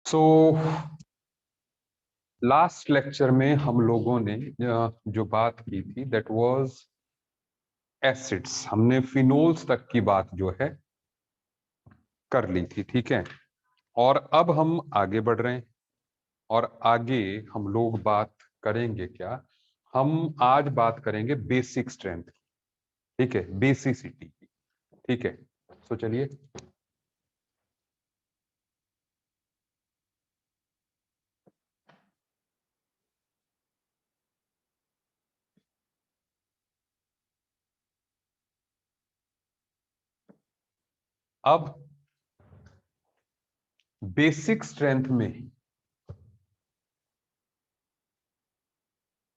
So last lecture में हम लोगों ने जो बात की थी दैट वाज एसिड्स। हमने फिनोल्स तक की बात जो है कर ली थी, ठीक है। और अब हम आगे बढ़ रहे हैं और आगे हम लोग बात करेंगे क्या, हम आज बात करेंगे बेसिक स्ट्रेंथ की, ठीक है, बेसिसिटी की, ठीक है। तो चलिए अब बेसिक स्ट्रेंथ में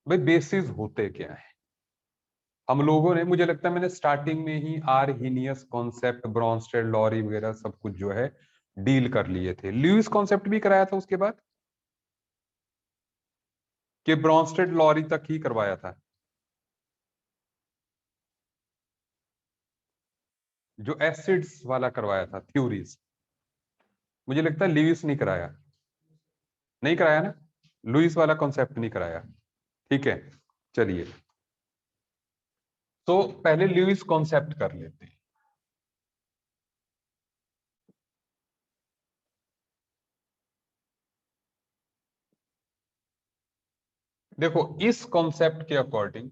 भाई बेसिस होते क्या है। हम लोगों ने, मुझे लगता है मैंने स्टार्टिंग में ही आर्हीनियस कॉन्सेप्ट, ब्रॉन्स्टेड, लॉरी वगैरह सब कुछ जो है डील कर लिए थे। ल्यूइस कॉन्सेप्ट भी कराया था उसके बाद, कि ब्रॉन्स्टेड लॉरी तक ही करवाया था। जो एसिड्स वाला करवाया था थ्योरीज, मुझे लगता है ल्यूइस नहीं कराया, नहीं कराया ना, लुइस वाला कॉन्सेप्ट नहीं कराया, ठीक है। चलिए तो पहले ल्यूइस कॉन्सेप्ट कर लेते हैं। देखो इस कॉन्सेप्ट के अकॉर्डिंग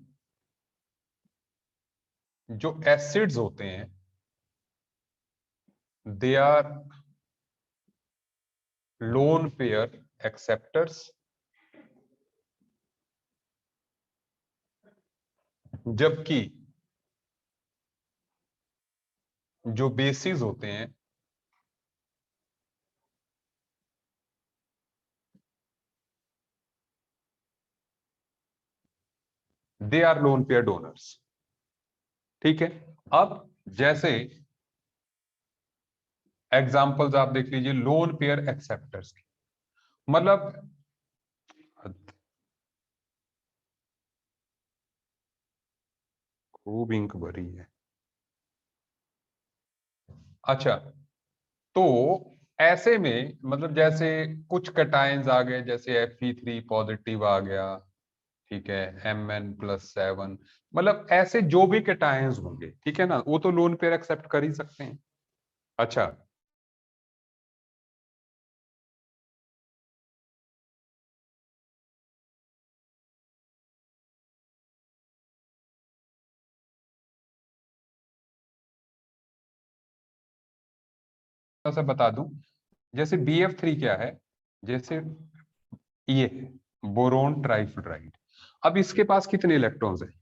जो एसिड्स होते हैं they are lone pair acceptors, जबकि जो बेसिस होते हैं they are lone pair donors, ठीक है। अब जैसे एग्जांपल्स आप देख लीजिए लोन पेयर एक्सेप्टर्स की, मतलब खूब इंक भरी है। अच्छा, तो ऐसे में मतलब जैसे कुछ कटायंस आ गए, जैसे Fe3 पॉजिटिव आ गया, ठीक है, Mn+7, मतलब ऐसे जो भी कटायंस होंगे, ठीक है ना, वो तो लोन पेयर एक्सेप्ट कर ही सकते हैं। अच्छा, ऐसा बता दूं, जैसे BF3 क्या है, जैसे ये बोरोन ट्राइफ्लोराइड, अब इसके पास कितने इलेक्ट्रॉन्स हैं?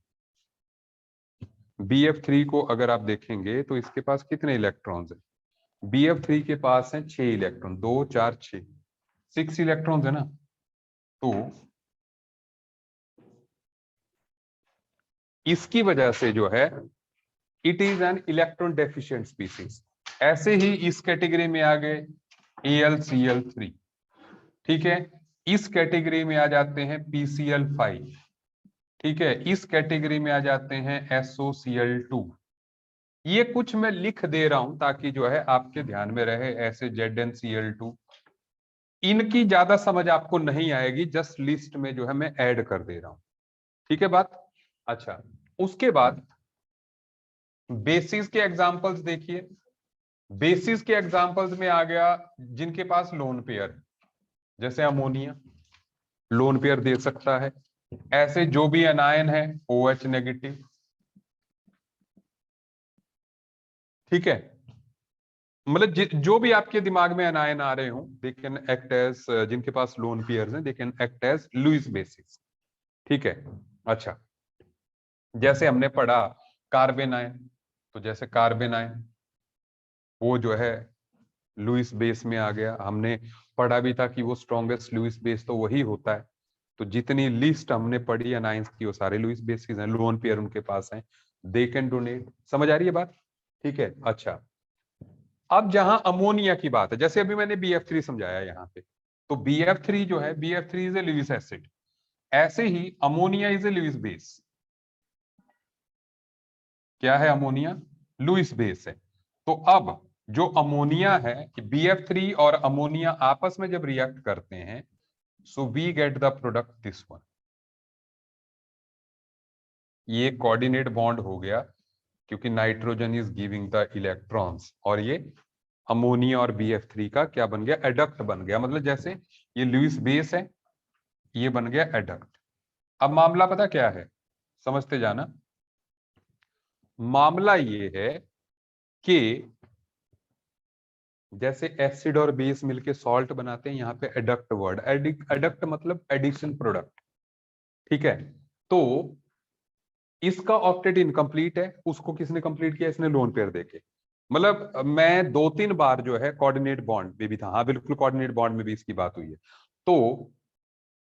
BF3 को अगर आप देखेंगे तो इसके पास कितने इलेक्ट्रॉन्स हैं? BF3 के पास है 6 इलेक्ट्रॉन, 2 4 6, 6 इलेक्ट्रॉन्स है ना। तो इसकी वजह से जो है it is an electron deficient species. ऐसे ही इस कैटेगरी में आ गए AlCl3, ठीक है, इस कैटेगरी में आ जाते हैं PCl5, ठीक है, इस कैटेगरी में आ जाते हैं SOCl2। ये कुछ मैं लिख दे रहा हूं ताकि जो है आपके ध्यान में रहे, ऐसे ZnCl2, इनकी ज्यादा समझ आपको नहीं आएगी, जस्ट लिस्ट में जो है मैं ऐड कर दे रहा हूं, ठीक है बात। अच्छा, उसके बाद बेसिस के एग्जांपल्स देखिए। बेसिस के एग्जांपल्स में आ गया जिनके पास लोन पेयर है, जैसे अमोनिया लोन पेयर दे सकता है, ऐसे जो भी एनायन है OH नेगेटिव, ठीक है, मतलब जो भी आपके दिमाग में एनायन आ रहे हो दे कैन एक्ट एज, जिनके पास लोन पेयर्स हैं they can act as Lewis bases, ठीक है। अच्छा, जैसे हमने पढ़ा कार्बन आयन, तो जैसे कार्बन आयन वो जो है लुईस बेस में आ गया। हमने पढ़ा भी था कि वो स्ट्रॉन्गेस्ट लुईस बेस तो वही होता है। तो जितनी लिस्ट हमने पढ़ी अनाइंस की वो सारे लुईस बेसिस हैं, लोन पेयर उनके पास हैं, दे कैन डोनेट। समझ आ रही है बात, ठीक है। अच्छा, अब जहां अमोनिया की बात है, जैसे अभी मैंने BF3 समझाया यहाँ पे, तो BF3 जो है, BF3 is a Lewis acid, ऐसे ही ammonia is a Lewis base. क्या है अमोनिया? लुईस बेस है। तो अब जो अमोनिया है, BF3 और अमोनिया आपस में जब रिएक्ट करते हैं, so we get the product this one. ये कोऑर्डिनेट बॉन्ड हो गया क्योंकि nitrogen is giving the electrons, और ये अमोनिया और BF3 का क्या बन गया, एडक्ट बन गया। मतलब जैसे ये लुईस बेस है, ये बन गया एडक्ट। अब मामला पता क्या है, समझते जाना। मामला ये है कि जैसे एसिड और बेस मिलके सॉल्ट बनाते हैं, यहाँ पे एडक्ट वर्ड, एडक्ट मतलब एडिशन प्रोडक्ट, ठीक है। तो इसका ऑक्टेट इनकम्प्लीट है, उसको किसने कंप्लीट किया, इसने लोन पेयर देके। मतलब मैं 2-3 बार जो है कोऑर्डिनेट बॉन्ड में भी था, हाँ बिल्कुल कोऑर्डिनेट बॉन्ड में भी इसकी बात हुई है। तो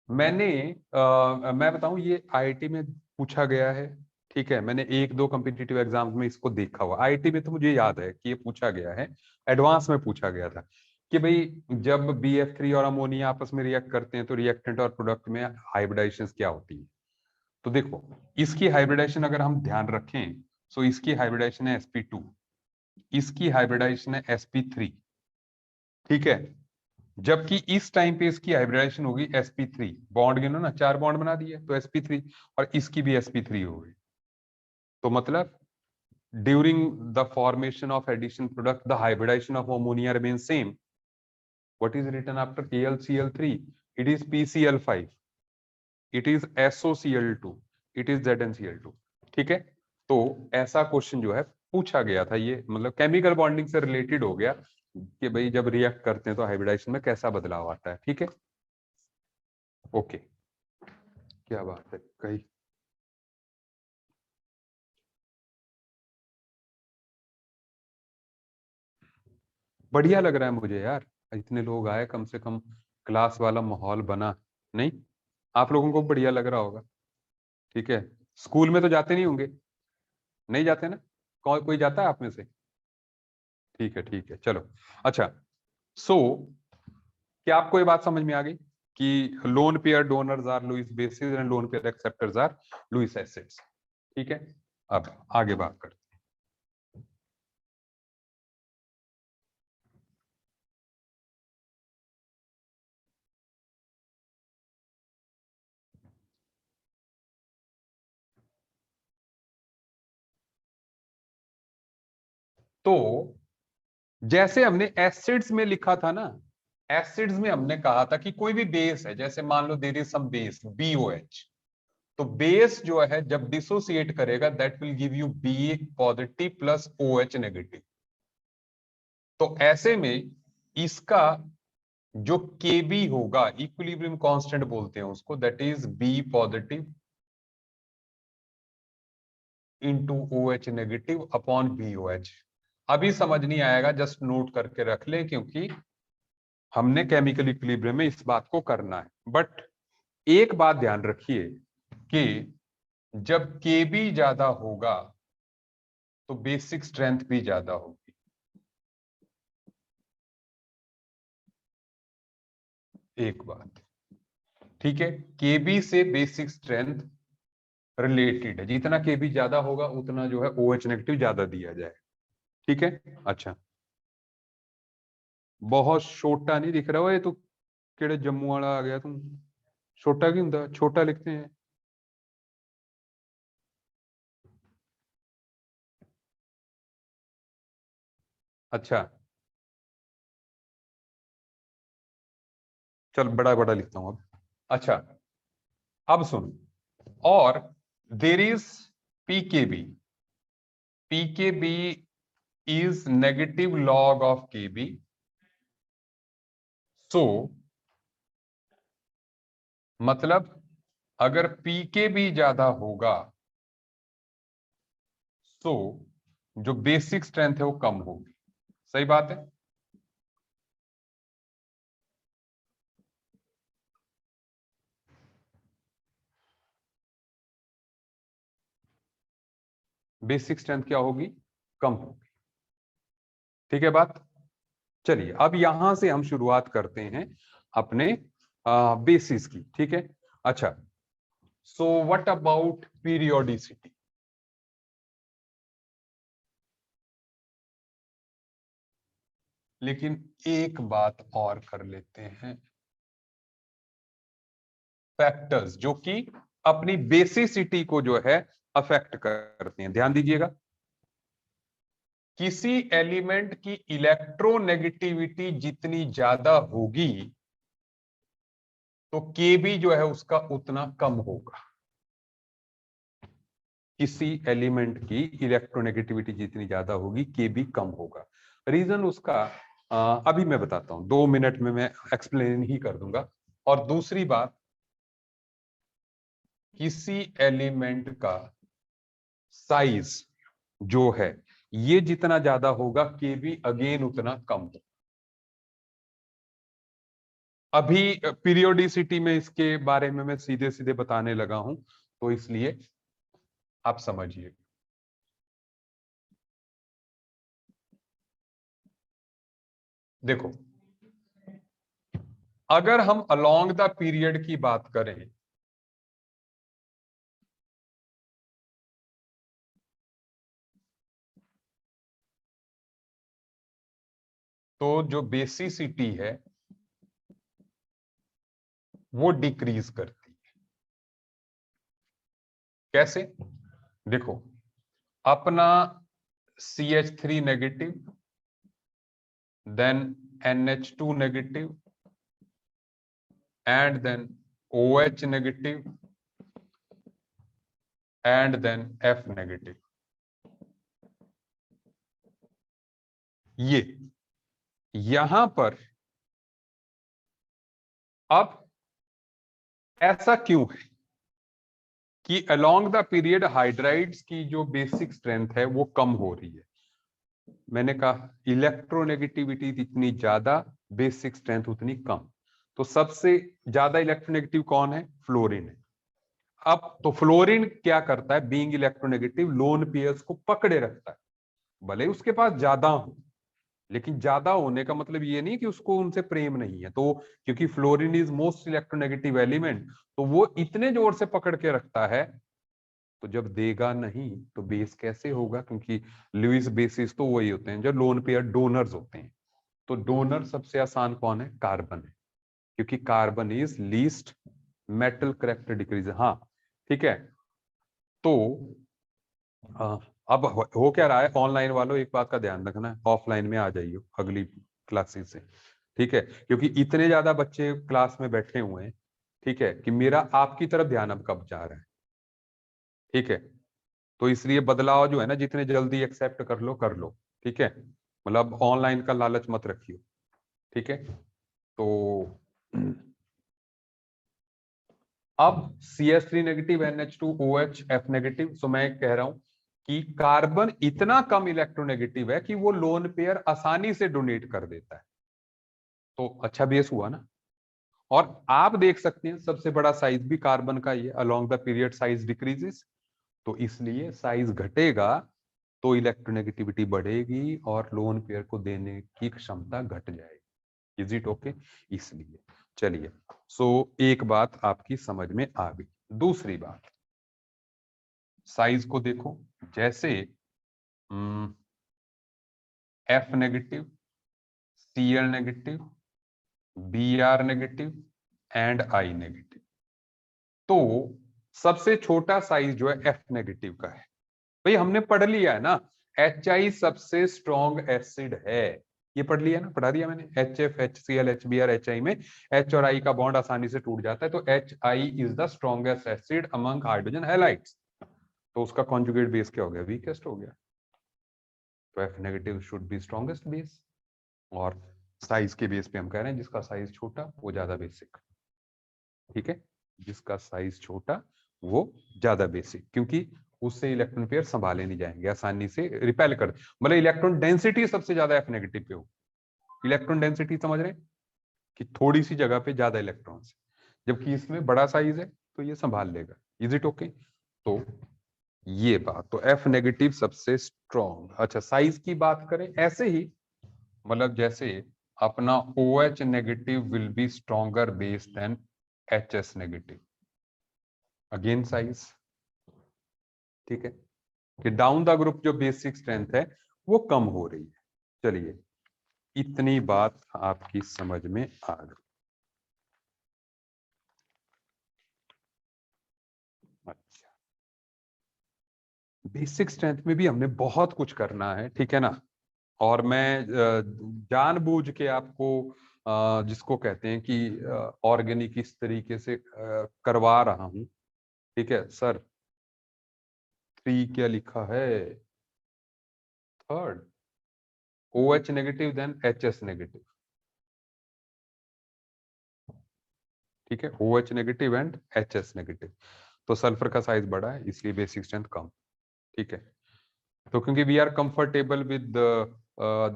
मैंने मैं बताऊं, ये आईआईटी में पूछा गया है, ठीक है। मैंने 1-2 कॉम्पिटिटिव एग्जाम्स में इसको देखा हुआ, आईआईटी में तो मुझे याद है कि ये पूछा गया है, एडवांस में पूछा गया था कि भाई जब BF3 और अमोनिया आपस में रिएक्ट करते हैं तो रिएक्टेंट और प्रोडक्ट में हाइब्रिडाइजेशन क्या होती है। तो देखो, इसकी हाइब्रिडाइजेशन अगर हम ध्यान रखें, तो इसकी हाइब्रिडाइजेशन है sp2, इसकी हाइब्रिडाइजेशन है sp3, ठीक है। जबकि इस टाइम पे इसकी हाइब्रिडाइजेशन होगी sp3, बॉन्ड गिनो ना, 4 बॉन्ड बना दिए तो sp3, और इसकी भी sp3 हो गई। तो मतलब during the formation of addition product the hybridization of ammonia remain same. What is written after AlCl3? It is PCl5, it is SOCl2, it is ZnCl2, ठीक है। तो ऐसा क्वेश्चन जो है पूछा गया था, ये मतलब केमिकल बॉन्डिंग से रिलेटेड हो गया कि भाई जब रिएक्ट करते हैं तो हाइब्रिडाइजेशन में कैसा बदलाव आता है, ठीक है। ओके, क्या बात है कही। बढ़िया लग रहा है मुझे यार, इतने लोग आए, कम से कम क्लास वाला माहौल बना। नहीं, आप लोगों को बढ़िया लग रहा होगा, ठीक है। स्कूल में तो जाते नहीं होंगे, नहीं जाते ना, कोई जाता है आप में से? ठीक है, ठीक है, चलो। अच्छा, सो क्या आपको ये बात समझ में आ गई कि lone pair donors are Lewis bases and lone pair acceptors are Lewis acids, ठीक है। अब आगे बात करते हैं। तो जैसे हमने एसिड्स में लिखा था ना, एसिड्स में हमने कहा था कि कोई भी बेस है, जैसे मान लो there is some base BOH, तो बेस जो है जब डिसोसिएट करेगा that will give you B positive plus OH negative. तो ऐसे में इसका जो KB होगा, इक्विलिब्रियम कांस्टेंट बोलते हैं उसको, that is B positive into OH negative upon BOH। अभी समझ नहीं आएगा, जस्ट नोट करके रख ले, क्योंकि हमने केमिकल इक्विलिब्रियम में इस बात को करना है। बट एक बात ध्यान रखिए कि जब KB ज्यादा होगा तो बेसिक स्ट्रेंथ भी ज्यादा होगी। एक बात, ठीक है, KB से बेसिक स्ट्रेंथ रिलेटेड है, जितना KB ज्यादा होगा उतना जो है OH नेगेटिव ज्यादा दिया जाए, ठीक है। अच्छा, बहुत छोटा नहीं दिख रहा हो, ये तो केड़े जम्मू वाला आ गया तुम, छोटा क्यों होता, छोटा लिखते हैं। अच्छा, चल बड़ा बड़ा लिखता हूं अब। अच्छा, अब सुन, और there is PKB, PKB is negative log of KB, so मतलब अगर PKB ज्यादा होगा तो जो बेसिक स्ट्रेंथ है वो कम होगी, सही बात है। बेसिक स्ट्रेंथ क्या होगी, कम होगी, ठीक है बात। चलिए अब यहां से हम शुरुआत करते हैं अपने बेसिस की, ठीक है। अच्छा, सो व्हाट अबाउट पीरियोडिसिटी। लेकिन एक बात और कर लेते हैं, फैक्टर्स जो कि अपनी बेसिसिटी को जो है अफेक्ट करते हैं। ध्यान दीजिएगा, किसी एलिमेंट की इलेक्ट्रोनेगेटिविटी जितनी ज्यादा होगी तो केबी जो है उसका उतना कम होगा। किसी एलिमेंट की इलेक्ट्रोनेगेटिविटी जितनी ज्यादा होगी केबी कम होगा। रीजन उसका अभी मैं बताता हूं, 2 मिनट में मैं एक्सप्लेन ही कर दूंगा। और दूसरी बात, किसी एलिमेंट का साइज जो है ये जितना ज्यादा होगा केबी अगेन उतना कम होगा। अभी पीरियोडिसिटी में इसके बारे में मैं सीधे सीधे बताने लगा हूं, तो इसलिए आप समझिए। देखो, अगर हम अलोंग द पीरियड की बात करें तो जो बेसिसिटी है वो डिक्रीज करती है। कैसे? देखो, अपना CH3 negative, then NH2 negative, and then OH negative, and then F negative. ये यहां पर अब ऐसा क्यों है कि अलोंग द पीरियड हाइड्राइड्स की जो बेसिक स्ट्रेंथ है वो कम हो रही है? मैंने कहा इलेक्ट्रोनेगेटिविटी जितनी ज्यादा बेसिक स्ट्रेंथ उतनी कम। तो सबसे ज्यादा इलेक्ट्रोनेगेटिव कौन है? फ्लोरीन है। अब तो फ्लोरीन क्या करता है? बीइंग इलेक्ट्रोनेगेटिव लोन पेयर्स को पकड़े रखता है, भले ही उसके पास ज्यादा हो। लेकिन ज्यादा होने का मतलब ये नहीं कि उसको उनसे प्रेम नहीं है। तो क्योंकि fluorine is most electronegative element, तो वो इतने जोर से पकड़ के रखता है, तो जब देगा नहीं तो बेस कैसे होगा? क्योंकि लुईस बेसिस तो वही होते हैं जो लोन पेयर डोनर्स होते हैं। तो डोनर सबसे आसान कौन है? कार्बन है, क्योंकि carbon is least metal character decrease. हाँ, ठीक है। तो अब हो क्या रहा है? ऑनलाइन वालों एक बात का ध्यान रखना है, ऑफलाइन में आ जाइए अगली क्लासेस से, ठीक है? क्योंकि इतने ज्यादा बच्चे क्लास में बैठे हुए हैं, ठीक है, कि मेरा आपकी तरफ ध्यान अब कब जा रहा है, ठीक है? तो इसलिए बदलाव जो है ना, जितने जल्दी एक्सेप्ट कर लो, ठीक है? मतलब ऑनलाइन का लालच मत रखिए, ठीक है? तो अब CH3 negative, NH2, OH, F negative. So मैं कह रहा हूं कि कार्बन इतना कम इलेक्ट्रोनेगेटिव है कि वो लोन पेयर आसानी से डोनेट कर देता है। तो अच्छा बेस हुआ ना। और आप देख सकते हैं सबसे बड़ा साइज भी कार्बन का ही है, along the period size decreases. तो इसलिए साइज घटेगा तो इलेक्ट्रोनेगेटिविटी बढ़ेगी और लोन पेयर को देने की क्षमता घट जाएगी। Is it okay? इसलिए चलिए, सो एक बात आपकी समझ में आ गई। दूसरी बात, साइज को देखो। जैसे F negative, Cl negative, Br negative and I negative. तो सबसे छोटा साइज जो है F नेगेटिव का है। भाई हमने पढ़ लिया है ना, HI सबसे स्ट्रॉन्ग एसिड है। ये पढ़ लिया ना, पढ़ा दिया मैंने। HF, HCl, HBr, HI में H और I का बॉन्ड आसानी से टूट जाता है, तो HI is the strongest acid among hydrogen halides. तो उसका कॉन्जुगेट बेस क्या हो गया? वीकेस्ट हो गया। तो F negative should be strongest base. और साइज के बेस पे हम कह रहे हैं जिसका साइज छोटा वो ज्यादा बेसिक, ठीक है? जिसका साइज छोटा वो ज्यादा बेसिक, क्योंकि उससे इलेक्ट्रॉन पेयर संभाले नहीं जाएंगे, आसानी से रिपेल कर, मतलब इलेक्ट्रॉन डेंसिटी सबसे ज्यादा F नेगेटिव पे हो। इलेक्ट्रॉन डेंसिटी समझ रहे हैं कि थोड़ी सी जगह पे ज्यादा इलेक्ट्रॉन्स, जबकि इसमें बड़ा साइज है तो ये संभाल लेगा। Is it okay? तो ये बात तो F नेगेटिव सबसे स्ट्रॉन्ग। अच्छा, साइज की बात करें ऐसे ही, मतलब जैसे अपना OH negative will be stronger base than HS negative, again size, ठीक है? कि डाउन द ग्रुप जो बेसिक स्ट्रेंथ है वो कम हो रही है। चलिए, इतनी बात आपकी समझ में आ गई। अच्छा, बेसिक स्ट्रेंथ में भी हमने बहुत कुछ करना है, ठीक है ना। और मैं जानबूझ के आपको जिसको कहते हैं कि ऑर्गेनिक इस तरीके से करवा रहा हूं, ठीक है सर। 3 क्या लिखा है? Third, OH negative then HS negative, ठीक है। OH negative and HS negative. तो सल्फर का साइज बड़ा है इसलिए बेसिक स्ट्रेंथ कम, ठीक है। तो क्योंकि we are comfortable with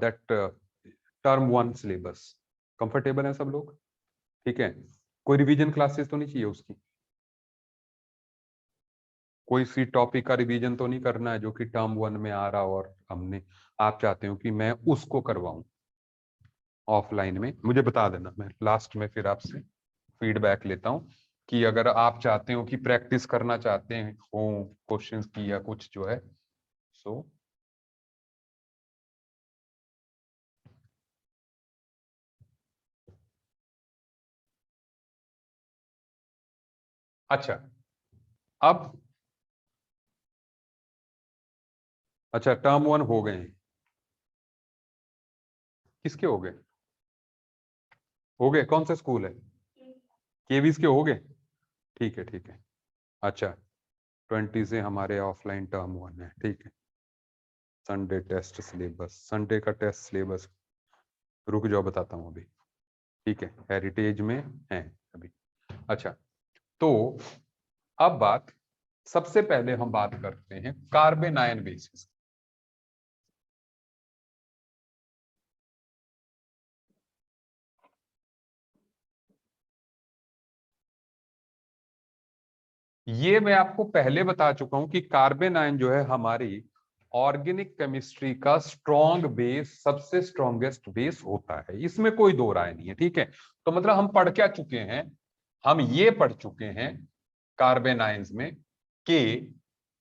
that term 1 syllabus, comfortable है सब लोग, ठीक है। कोई रिवीजन क्लासेस तो नहीं चाहिए उसकी? कोई सी टॉपिक का रिवीजन तो नहीं करना है जो कि टर्म 1 में आ रहा और हमने, आप चाहते हो कि मैं उसको करवाऊं ऑफलाइन में? मुझे बता देना, मैं लास्ट में फिर आपसे फीडबैक लेता हूं कि अगर आप चाहते हो कि प्रैक्टिस करना चाहते हैं हो क्वेश्चंस की या कुछ जो है सो। अच्छा, अब अच्छा टर्म 1 हो गए हैं, किसके हो गए? हो गए, कौन सा स्कूल है? केवीज के हो गए, ठीक है ठीक है। अच्छा, 20 से हमारे ऑफलाइन टर्म 1 है, ठीक है। संडे टेस्ट सिलेबस, संडे का टेस्ट सिलेबस, रुक जाओ बताता हूँ अभी, ठीक है। हेरिटेज में है अभी। अच्छा, तो अब बात, सबसे पहले हम बात करते हैं कार्बन आयन बेसिस। ये मैं आपको पहले बता चुका हूं कि कार्बन आयन जो है हमारी ऑर्गेनिक केमिस्ट्री का स्ट्रॉन्ग बेस, सबसे स्ट्रॉन्गेस्ट बेस होता है, इसमें कोई दो राय नहीं है, ठीक है। तो मतलब हम पढ़ क्या चुके हैं? हम ये पढ़ चुके हैं कार्बन आयंस में कि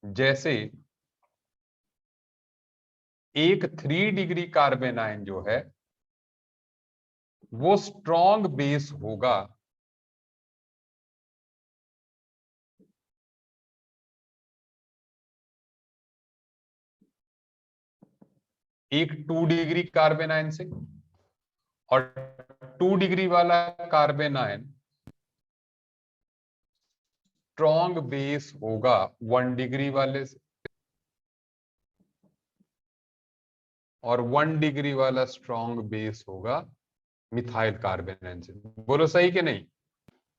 जैसे एक 3 डिग्री कार्बन आयन जो है वो स्ट्रॉन्ग बेस होगा एक 2 डिग्री कार्बन आयन से, और 2 डिग्री वाला कार्बन आयन स्ट्रॉन्ग बेस होगा 1 डिग्री वाले से, और 1 डिग्री वाला स्ट्रॉन्ग बेस होगा मिथाइल कार्बन आयन से। बोलो सही कि नहीं?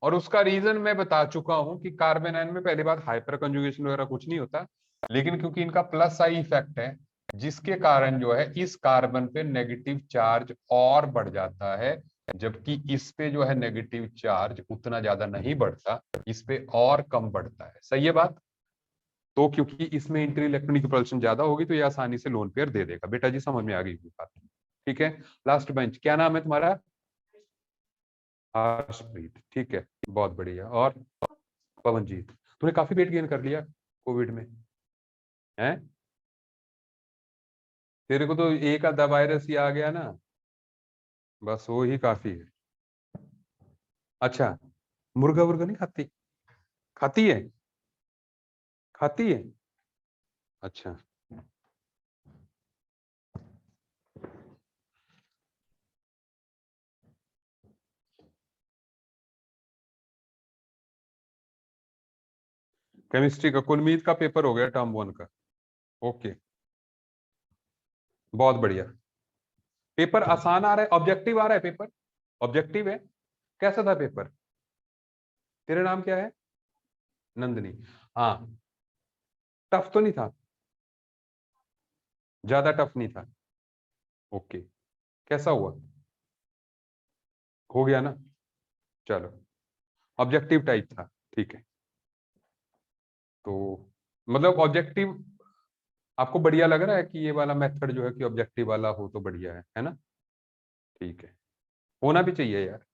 और उसका रीजन मैं बता चुका हूं कि कार्बन आयन में पहली बात हाइपर कंजुगेशन वगैरह कुछ नहीं होता, लेकिन क्योंकि इनका प्लस आई इफेक्ट है, जिसके कारण जो है इस कार्बन पे नेगेटिव चार्ज और बढ़ जाता है, जबकि इस पे जो है नेगेटिव चार्ज उतना ज्यादा नहीं बढ़ता, इस पे और कम बढ़ता है। सही है बात? तो क्योंकि इसमें इंटर इलेक्ट्रॉनिक प्रोपल्शन ज्यादा होगी तो ये आसानी से लोन पेयर दे देगा। बेटा जी समझ में आ गई बात, ठीक है। लास्ट बेंच, क्या नाम है तुम्हारा? हर्षप्रीत, ठीक है, बहुत बढ़िया। और पवनजीत, तूने काफी वेट गेन कर लिया कोविड में, है? तेरे को तो एक आधा वायरस ही आ गया ना, बस वो ही काफी है। अच्छा, मुर्गा वुर्गा नहीं खाती? खाती है? खाती है? अच्छा, केमिस्ट्री का कुलमीत का पेपर हो गया टर्म 1 का, ओके, बहुत बढ़िया। पेपर आसान आ रहा है, ऑब्जेक्टिव आ रहा है पेपर, ऑब्जेक्टिव है। कैसा था पेपर? तेरा नाम क्या है? नंदनी, हाँ। टफ तो नहीं था? ज्यादा टफ नहीं था? ओके, कैसा हुआ? हो गया ना? चलो, ऑब्जेक्टिव टाइप था, ठीक है। तो मतलब ऑब्जेक्टिव आपको बढ़िया लग रहा है कि ये वाला मेथड जो है कि ऑब्जेक्टिव वाला हो तो बढ़िया है ना? ठीक है, होना भी चाहिए यार।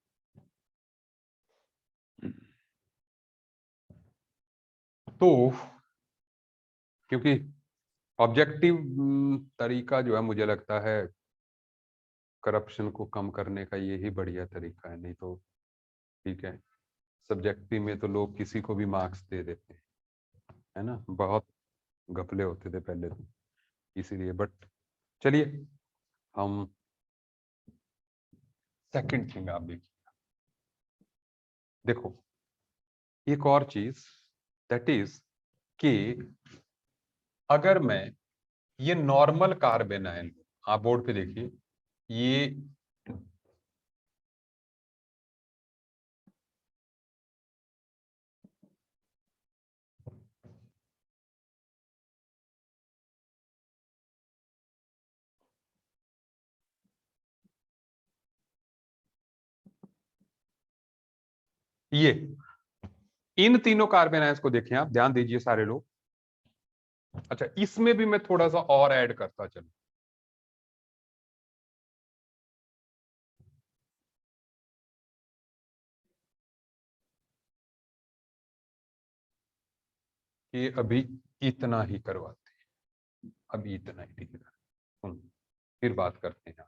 तो क्योंकि ऑब्जेक्टिव तरीका जो है मुझे लगता है करप्शन को कम करने का यही बढ़िया तरीका है, नहीं तो ठीक है सब्जेक्टिव में तो लोग किसी को भी मार्क्स दे देते हैं, है ना, बहुत घपले होते थे पहले तो, इसीलिए। बट चलिए हम सेकंड थिंग आप देखिए, देखो एक और चीज, दैट इज कि अगर मैं ये नॉर्मल कार्बन आयन, आप बोर्ड पे देखिए, ये ये इन तीनों कार्बन आयंस को देखें, आप ध्यान दीजिए सारे लोग। अच्छा, इसमें भी मैं थोड़ा सा और ऐड करता चलूं, कि अभी इतना ही करवाते हैं, अभी इतना ही, ठीक है, फिर बात करते हैं।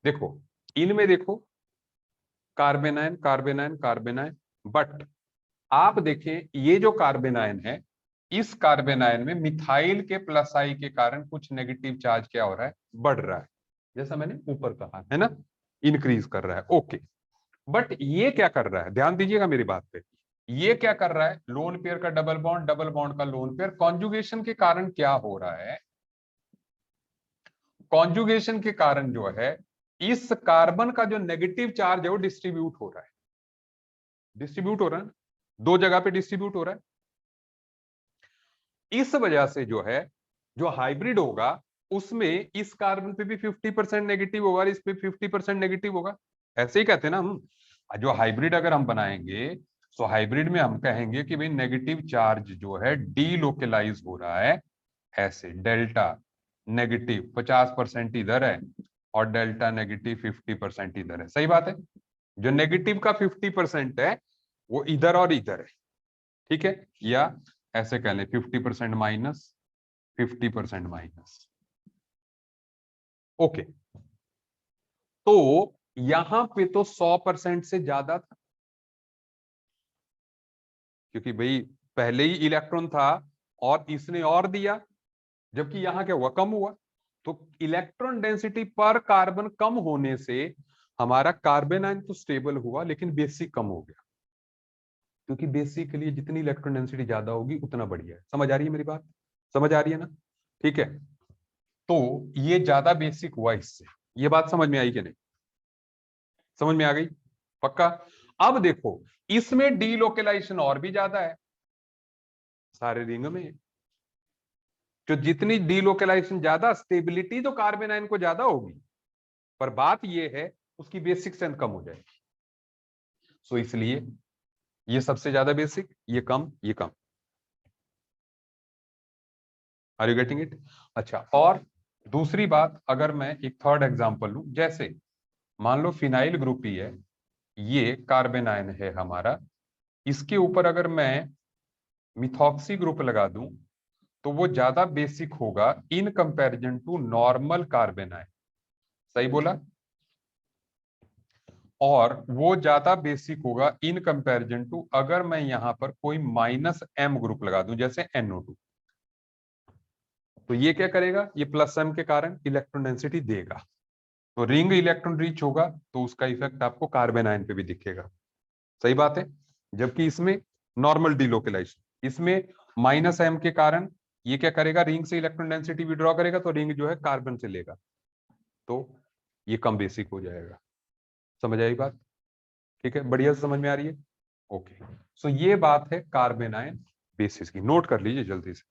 देखो इनमें देखो carbon ion carbon ion carbon ion, but आप देखें ये जो कार्बन आयन है, इस कार्बन आयन में मिथाइल के प्लस आई के कारण कुछ नेगेटिव चार्ज क्या हो रहा है, बढ़ रहा है, जैसा मैंने ऊपर कहा है ना, इंक्रीज कर रहा है। ओके, बट ये क्या कर रहा है, ध्यान दीजिएगा मेरी बात पे, ये क्या कर रहा है, लोन पेयर का डबल बॉन्ड का लोन पेयर, कॉन्जुगेशन के कारण क्या हो रहा है, कॉन्जुगेशन के कारण जो है इस कार्बन का जो नेगेटिव चार्ज है वो डिस्ट्रीब्यूट हो रहा है, डिस्ट्रीब्यूट हो रहा है, दो जगह पे डिस्ट्रीब्यूट हो रहा है। इस वजह से जो है, जो हाइब्रिड होगा उसमें इस कार्बन पे भी 50% नेगेटिव होगा और इस पे 50% नेगेटिव होगा, ऐसे ही कहते हैं ना हम। जो हाइब्रिड अगर हम बनाएंगे तो हाइब्रिड में हम कहेंगे कि भाई नेगेटिव चार्ज जो है डीलोकलाइज हो रहा है, ऐसे डेल्टा नेगेटिव 50% इधर है और डेल्टा नेगेटिव 50% इधर है, सही बात है। जो नेगेटिव का 50% है वो इधर और इधर है, ठीक है, या ऐसे कह लें 50% माइनस 50% माइनस। ओके, तो यहां पे तो 100% से ज्यादा था, क्योंकि भाई पहले ही इलेक्ट्रॉन था और इसने और दिया, जबकि यहां क्या हुआ, कम हुआ। तो इलेक्ट्रॉन डेंसिटी पर कार्बन कम होने से हमारा कार्बन आयन तो स्टेबल हुआ लेकिन बेसिक कम हो गया, क्योंकि बेसिक के लिए जितनी इलेक्ट्रॉन डेंसिटी ज्यादा होगी उतना बढ़िया है। समझ आ रही है मेरी बात, समझ आ रही है ना, ठीक है। तो ये ज्यादा बेसिक हुआ इससे, ये बात समझ में आई कि नहीं, समझ में आ गई, पक्का। अब देखो इसमें डीलोकलाइजेशन और भी ज्यादा है, सारे रिंग में जो जितनी डीलोकलाइजेशन ज्यादा, स्टेबिलिटी तो कार्बन आयन को ज्यादा होगी, पर बात यह है उसकी बेसिक स्ट्रेंथ कम हो जाएगी। सो इसलिए ये सबसे ज्यादा बेसिक, ये कम, ये कम। Are you getting it? अच्छा, और दूसरी बात, अगर मैं एक थर्ड एग्जांपल लूं, जैसे मान लो फिनाइल ग्रुप ही है, ये कार्बन आयन है हमारा, इसके ऊपर अगर मैं मिथॉक्सी ग्रुप लगा दूं तो वो ज्यादा बेसिक होगा in comparison to normal carbon ion, सही बोला, और वो ज्यादा बेसिक होगा इन कंपैरिजन टू अगर मैं यहां पर कोई माइनस एम ग्रुप लगा दूं जैसे NO2, तो ये क्या करेगा, ये प्लस एम के कारण इलेक्ट्रॉन डेंसिटी देगा, तो रिंग इलेक्ट्रॉन रिच होगा तो उसका इफेक्ट आपको कार्बन आयन पे भी दिखेगा, सही बात है। जबकि इसमें नॉर्मल डिलोकलाइजेशन, इसमें माइनस एम के कारण ये क्या करेगा, रिंग से इलेक्ट्रॉन डेंसिटी विड्रॉ करेगा तो रिंग जो है कार्बन से लेगा, तो ये कम बेसिक हो जाएगा। समझ आई बात, ठीक है, बढ़िया से समझ में आ रही है। ओके, सो ये बात है कार्बन आयन बेसिस की, नोट कर लीजिए जल्दी से।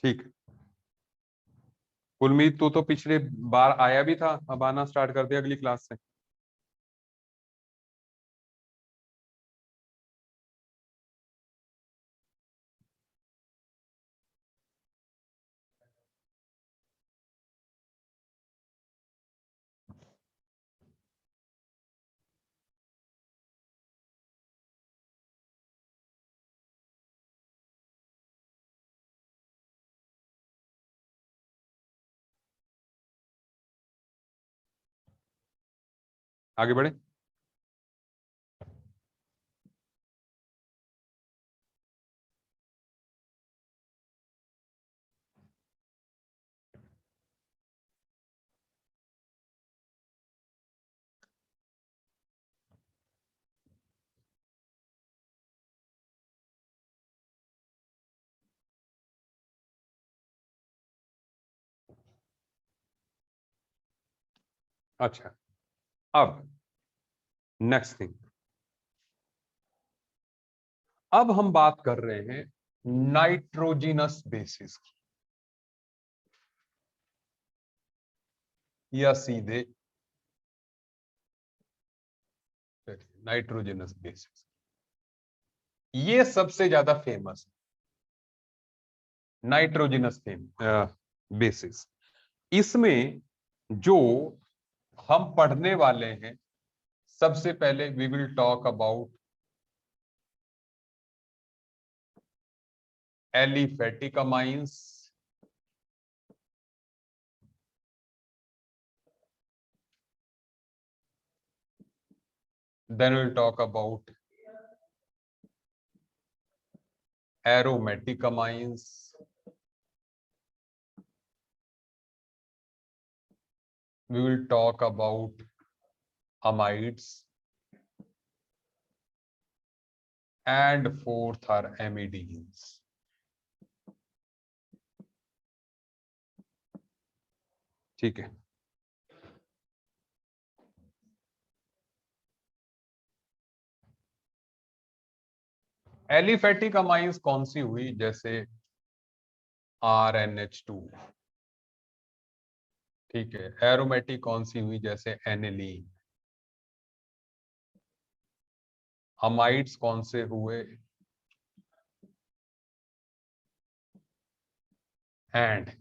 ठीक, उम्मीद तो पिछले बार आया भी था, अब आना स्टार्ट कर दिया अगली क्लास से। आगे बढ़े। अच्छा, अब नेक्स्ट थिंग, अब हम बात कर रहे हैं नाइट्रोजिनस बेसिस की, या सीधे नाइट्रोजिनस बेसिस। ये सबसे ज्यादा फेमस नाइट्रोजिनस बेसिस। इसमें जो हम पढ़ने वाले हैं, सबसे पहले we will talk about aliphatic amines, then we'll talk about aromatic amines, we will talk about amides, and fourth are amidenes। ठीक है, एलिफेटिक अमाइंस कौन सी हुई, जैसे RNH2, ठीक है। एरोमेटिक कौन सी हुई, जैसे एनिलीन। अमाइड्स कौन से हुए, एंड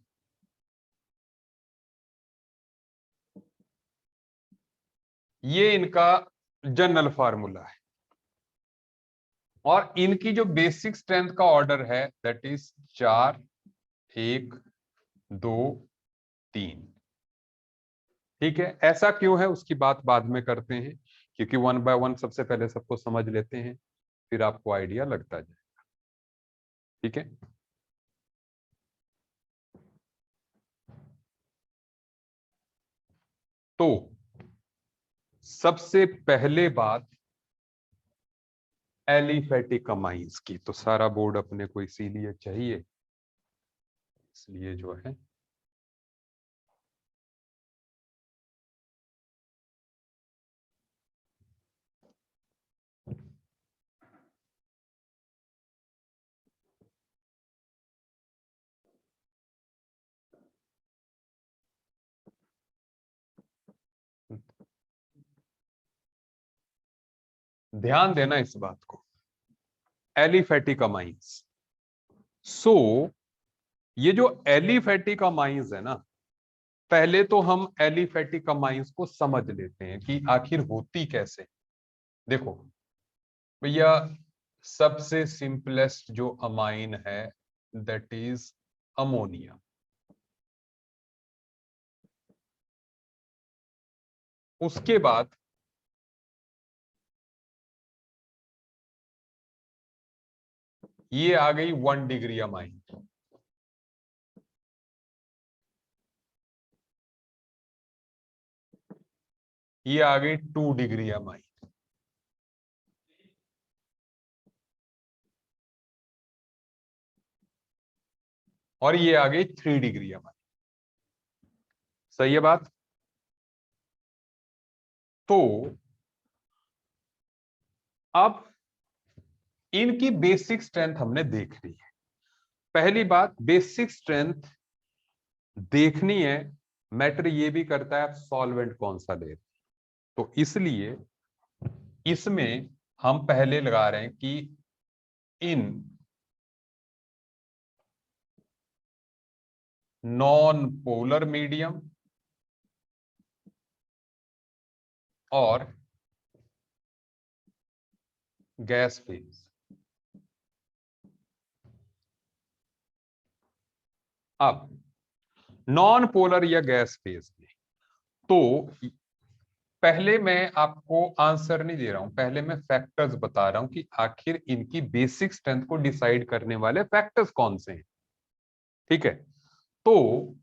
ये इनका जनरल फार्मूला है, और इनकी जो बेसिक स्ट्रेंथ का ऑर्डर है दैट इज 4 1 2 3। ठीक है, ऐसा क्यों है उसकी बात बाद में करते हैं, क्योंकि 1 बाय 1 सबसे पहले सबको समझ लेते हैं, फिर आपको आइडिया लगता जाएगा। ठीक है, तो सबसे पहले बात एलिफेटिक अमाइंस की, तो सारा बोर्ड अपने को इसीलिए चाहिए, इसलिए जो है ध्यान देना इस बात को, एलिफेटिक अमाइंस। सो ये जो एलिफेटिक अमाइंस है ना, पहले तो हम एलिफेटिक अमाइंस को समझ लेते हैं कि आखिर होती कैसे। देखो भैया, सबसे सिंपलेस्ट जो अमाइन है दैट इज अमोनिया। उसके बाद ये आ गई 1 डिग्री अमाइन, ये आ गई 2 डिग्री अमाइन, और ये आ गई 3 डिग्री अमाइन। सही है बात। तो अब इनकी बेसिक स्ट्रेंथ हमने देख ली है। पहली बात, बेसिक स्ट्रेंथ देखनी है, मैटर ये भी करता है आप सॉल्वेंट कौन सा ले रहे, तो इसलिए इसमें हम पहले लगा रहे हैं कि इन नॉन पोलर मीडियम और गैस फेज। अब नॉन पोलर या गैस फेज में, तो पहले मैं आपको आंसर नहीं दे रहा हूं, पहले मैं फैक्टर्स बता रहा हूं कि आखिर इनकी बेसिक स्ट्रेंथ को डिसाइड करने वाले फैक्टर्स कौन से हैं। ठीक है, तो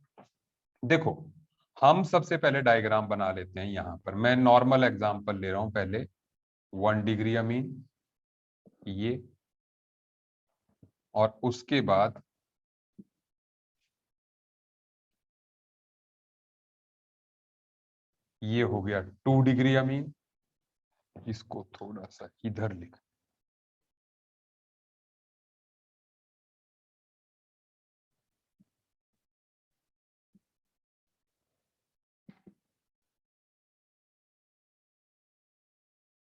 देखो हम सबसे पहले डायग्राम बना लेते हैं। यहां पर मैं नॉर्मल एग्जांपल ले रहा हूं पहले। 1 डिग्री अमीन, ये, और उसके बाद ये हो गया 2 डिग्री अमीन। इसको थोड़ा सा इधर लिख,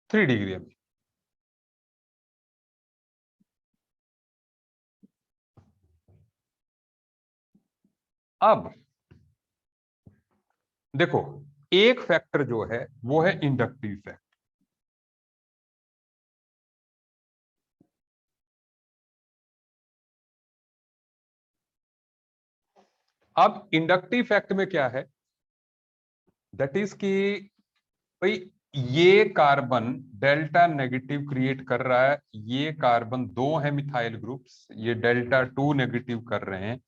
थ्री डिग्री अमीन। अब देखो एक फैक्टर जो है वो है इंडक्टिव फैक्टर। अब इंडक्टिव फैक्ट में क्या है, दैट इज कि भाई ये कार्बन डेल्टा नेगेटिव क्रिएट कर रहा है, ये कार्बन दो है मिथाइल ग्रुप्स, ये डेल्टा 2 नेगेटिव कर रहे हैं,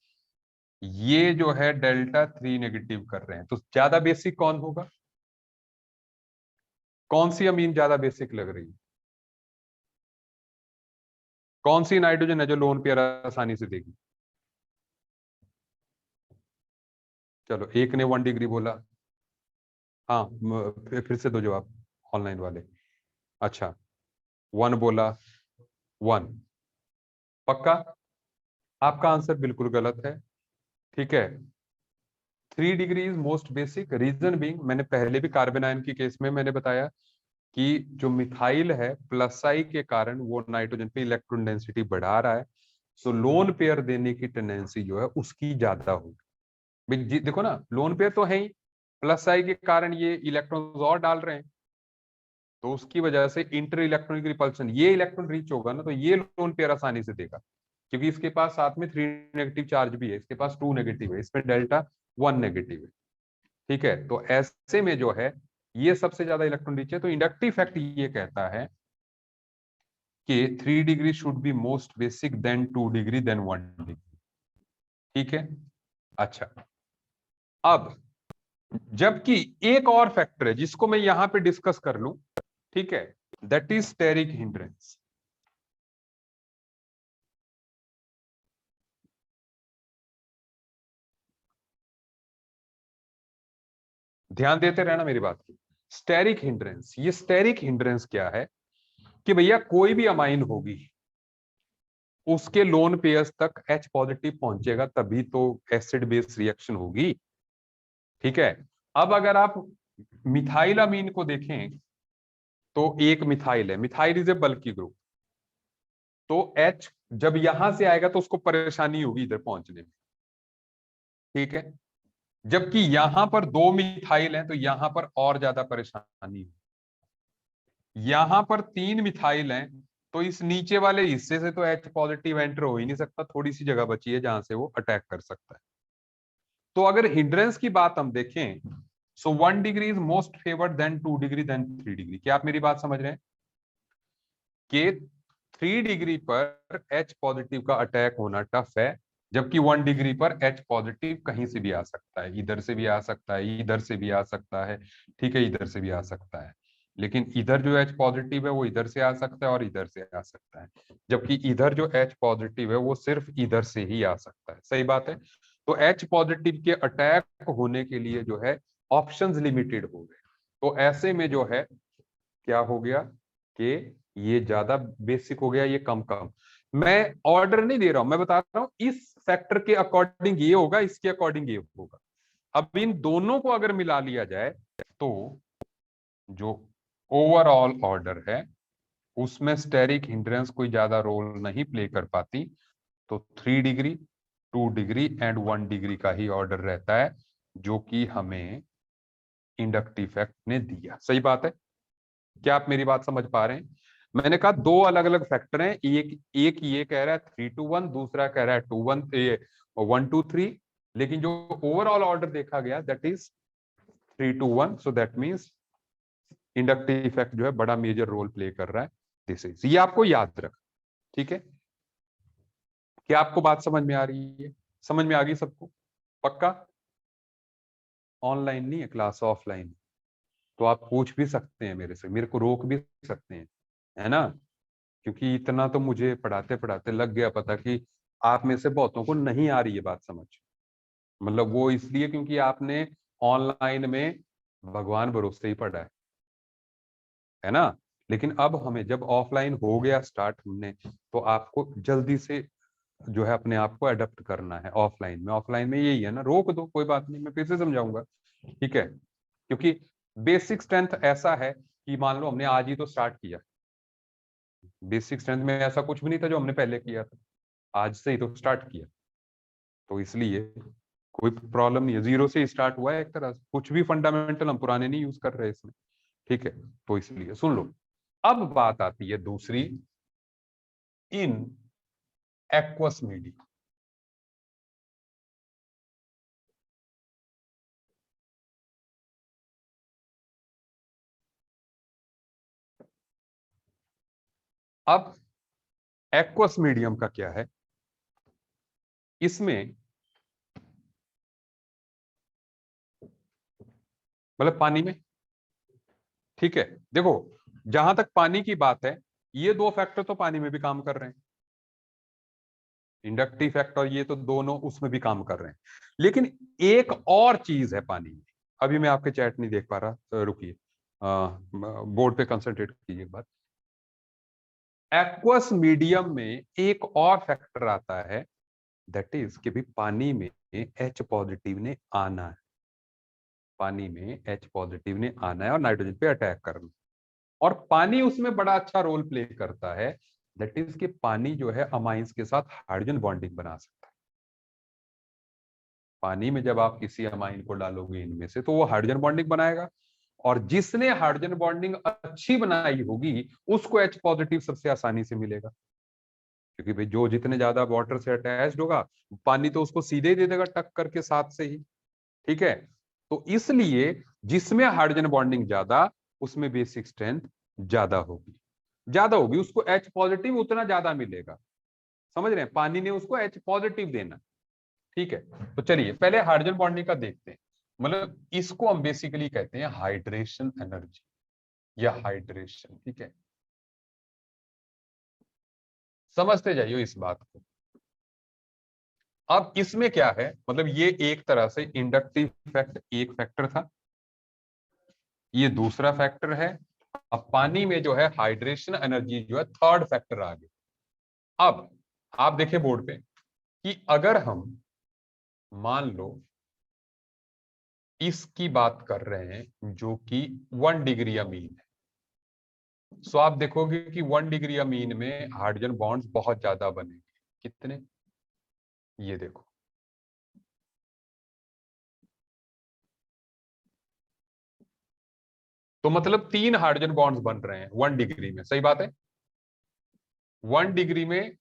ये जो है डेल्टा 3 नेगेटिव कर रहे हैं। तो ज्यादा बेसिक कौन होगा, कौन सी अमीन ज्यादा बेसिक लग रही है, कौन सी नाइट्रोजन है जो लोन पेयर आसानी से देगी। चलो एक ने 1 डिग्री बोला, हाँ फिर से दो जवाब ऑनलाइन वाले। अच्छा 1 बोला, 1 पक्का। आपका आंसर बिल्कुल गलत है। ठीक है, 3 degree is most basic, reason being मैंने पहले भी कार्बन आयन की केस में मैंने बताया कि जो मिथाइल है प्लस आई के कारण वो नाइट्रोजन पे इलेक्ट्रॉन डेंसिटी बढ़ा रहा है, सो लोन पेयर देने की टेंडेंसी जो है उसकी ज्यादा होगी। देखो ना लोन पेयर तो है ही, प्लस आई के कारण ये इलेक्ट्रॉन और डाल रहे हैं, तो उसकी वजह से इंटर इलेक्ट्रॉनिक रिपल्शन, ये इलेक्ट्रॉन रीच होगा ना तो ये लोन पेयर आसानी से देगा, क्योंकि इसके पास साथ में 3 नेगेटिव चार्ज भी है, इसके पास 2 नेगेटिव है, इसमें डेल्टा 1 नेगेटिव है। ठीक है, तो ऐसे में जो है ये सबसे ज्यादा इलेक्ट्रॉन रीच है। तो इंडक्टिव फैक्ट ये कहता है कि 3 degree should be most basic than 2 degree then 1 degree. ठीक है, अच्छा अब जबकि एक और फैक्टर है जिसको मैं यहां पे डिस्कस कर लूं, ठीक है, दैट इज स्टेरिक हिंड्रेंस। ध्यान देते रहना मेरी बात की। स्टेरिक हिंड्रेंस, ये स्टेरिक हिंड्रेंस क्या है कि भैया कोई भी अमाइन होगी उसके लोन पेयर्स तक H पॉजिटिव पहुंचेगा तभी तो एसिड बेस रिएक्शन होगी। ठीक है, अब अगर आप मिथाइल अमीन को देखें तो एक मिथाइल है, methyl is a bulky group, तो H जब यहां से आएगा तो उसको परेशानी होगी इधर पहुंचने में। ठीक है, जबकि यहां पर दो मिथाइल हैं तो यहां पर और ज्यादा परेशानी है। यहां पर 3 मिथाइल हैं तो इस नीचे वाले हिस्से से तो H पॉजिटिव एंटर हो ही नहीं सकता, थोड़ी सी जगह बची है जहां से वो अटैक कर सकता है। तो अगर हिंड्रेंस की बात हम देखें, सो 1 degree is most favoured than 2 degree then 3 degree. क्या आप मेरी बात समझ रहे हैं कि 3 डिग्री पर H पॉजिटिव का अटैक होना टफ है, जबकि 1 डिग्री पर H पॉजिटिव कहीं से भी आ सकता है, इधर से भी आ सकता है, इधर से भी आ सकता है, ठीक है, इधर से भी आ सकता है। लेकिन इधर जो H पॉजिटिव है वो इधर से आ सकता है और इधर से आ सकता है, जबकि इधर जो H पॉजिटिव है वो सिर्फ इधर से ही आ सकता है। सही बात है, तो H पॉजिटिव के अटैक होने के लिए जो है ऑप्शंस लिमिटेड हो गए। तो ऐसे में जो है क्या हो गया कि ये ज्यादा बेसिक हो गया, ये कम कम। मैं ऑर्डर नहीं दे रहा हूं, मैं बता रहा हूं इस फैक्टर के अकॉर्डिंग ये होगा, इसके अकॉर्डिंग ये होगा। अब इन दोनों को अगर मिला लिया जाए तो जो ओवरऑल ऑर्डर है उसमें स्टेरिक हिंड्रेंस कोई ज्यादा रोल नहीं प्ले कर पाती, तो 3 डिग्री 2 डिग्री एंड 1 डिग्री का ही ऑर्डर रहता है, जो कि हमें इंडक्टिव फैक्ट ने दिया। सही बात है, क्या आप मेरी बात समझ पा रहे हैं। मैंने कहा दो अलग अलग फैक्टर हैं, एक एक ये कह रहा है 3 to 1, दूसरा कह रहा है 1 to 3, लेकिन जो ओवरऑल ऑर्डर देखा गया that is 3 to 1, so that means inductive effect जो है बड़ा मेजर रोल प्ले कर रहा है। दिस इज, ये आपको याद रख, ठीक है। क्या आपको बात समझ में आ रही है? समझ में आ गई सबको? पक्का? ऑनलाइन नहीं है क्लास, ऑफलाइन। तो आप पूछ भी सकते हैं मेरे से, मेरे को रोक भी सकते हैं, है ना? क्योंकि इतना तो मुझे पढ़ाते पढ़ाते लग गया पता कि आप में से बहुतों को नहीं आ रही है बात समझ। मतलब वो इसलिए क्योंकि आपने ऑनलाइन में भगवान भरोसे ही पढ़ा है ना? लेकिन अब हमें जब ऑफलाइन हो गया स्टार्ट हमने, तो आपको जल्दी से जो है अपने आप को अडेप्ट करना है ऑफलाइन में। ऑफलाइन में यही है ना, रोक दो कोई बात नहीं, मैं फिर से समझाऊंगा, ठीक है? क्योंकि बेसिक स्ट्रेंथ ऐसा है कि मान लो हमने आज ही तो स्टार्ट किया, बेसिक स्ट्रेंथ में ऐसा कुछ भी नहीं था जो हमने पहले किया था, आज से ही तो स्टार्ट किया। तो इसलिए कोई प्रॉब्लम नहीं है, जीरो से स्टार्ट हुआ है एक तरह से, कुछ भी फंडामेंटल हम पुराने नहीं यूज कर रहे इसमें, ठीक है? तो इसलिए सुन लो। अब बात आती है दूसरी, इन एक्वस मीडिया। अब एक्वस मीडियम का क्या है? इसमें मतलब पानी में, ठीक है? देखो, जहां तक पानी की बात है, ये दो फैक्टर तो पानी में भी काम कर रहे हैं, इंडक्टिव फैक्टर, ये तो दोनों उसमें भी काम कर रहे हैं। लेकिन एक और चीज है पानी में, अभी मैं आपके चैट नहीं देख पा रहा, रुकिए, बोर्ड पे कंसंट्रेट कीजिए बात। एक्वस मीडियम में एक और फैक्टर आता है, दैट इज कि भी पानी में एच पॉजिटिव ने आना है, पानी में एच पॉजिटिव ने आना है और नाइट्रोजन पे अटैक करना। और पानी उसमें बड़ा अच्छा रोल प्ले करता है, दैट इज कि पानी जो है अमाइंस के साथ हाइड्रोजन बॉन्डिंग बना सकता है। पानी में जब आप किसी अमाइन को डालोगे इनमें से, तो वो हाइड्रोजन बॉन्डिंग बनाएगा, और जिसने हाइड्रोजन बॉन्डिंग अच्छी बनाई होगी उसको एच पॉजिटिव सबसे आसानी से मिलेगा, क्योंकि भाई जो जितने ज्यादा वाटर से अटैच्ड होगा, पानी तो उसको सीधे ही दे देगा टक करके साथ से ही, ठीक है? तो इसलिए जिसमें हाइड्रोजन बॉन्डिंग ज्यादा, उसमें बेसिक स्ट्रेंथ ज्यादा होगी, ज्यादा होगी, उसको एच पॉजिटिव उतना ज्यादा मिलेगा। समझ रहे हैं? पानी ने उसको एच पॉजिटिव देना, ठीक है? तो चलिए पहले हाइड्रोजन बॉन्डिंग का देखते हैं। मतलब इसको हम बेसिकली कहते हैं हाइड्रेशन एनर्जी या हाइड्रेशन, ठीक है? समझते जाइए इस बात को। अब इसमें क्या है, मतलब ये एक तरह से इंडक्टिव इफेक्ट एक फैक्टर था, ये दूसरा फैक्टर है। अब पानी में जो है हाइड्रेशन एनर्जी जो है थर्ड फैक्टर आ गया। अब आप देखिए बोर्ड पे कि अगर हम मान लो इसकी बात कर रहे हैं जो कि 1 डिग्री अमीन है, सो आप देखोगे कि 1 डिग्री अमीन में हाइड्रोजन बॉन्ड्स बहुत ज्यादा बनेंगे। कितने? ये देखो, तो मतलब 3 हाइड्रोजन बॉन्ड्स बन रहे हैं 1 डिग्री में, सही बात है? 1 डिग्री में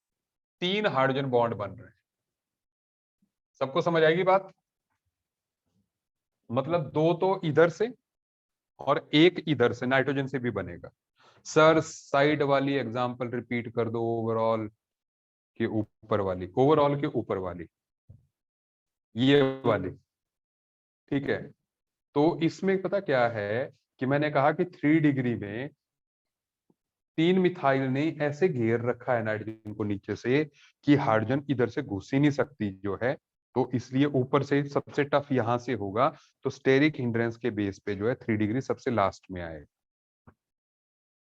3 हाइड्रोजन बॉन्ड बन रहे हैं। सबको समझ आएगी बात? मतलब दो तो इधर से और एक इधर से नाइट्रोजन से भी बनेगा। सर साइड वाली एग्जांपल रिपीट कर दो, ओवरऑल के ऊपर वाली, ओवरऑल के ऊपर वाली, ये वाली, ठीक है? तो इसमें पता क्या है कि मैंने कहा कि 3 डिग्री में 3 मिथाइल ने ऐसे घेर रखा है नाइट्रोजन को नीचे से कि हाइड्रोजन इधर से घुस ही नहीं सकती जो है, तो इसलिए ऊपर से सबसे टफ यहां से होगा। तो स्टेरिक हिंड्रेंस के बेस पे जो है 3 डिग्री सबसे लास्ट में आएगा।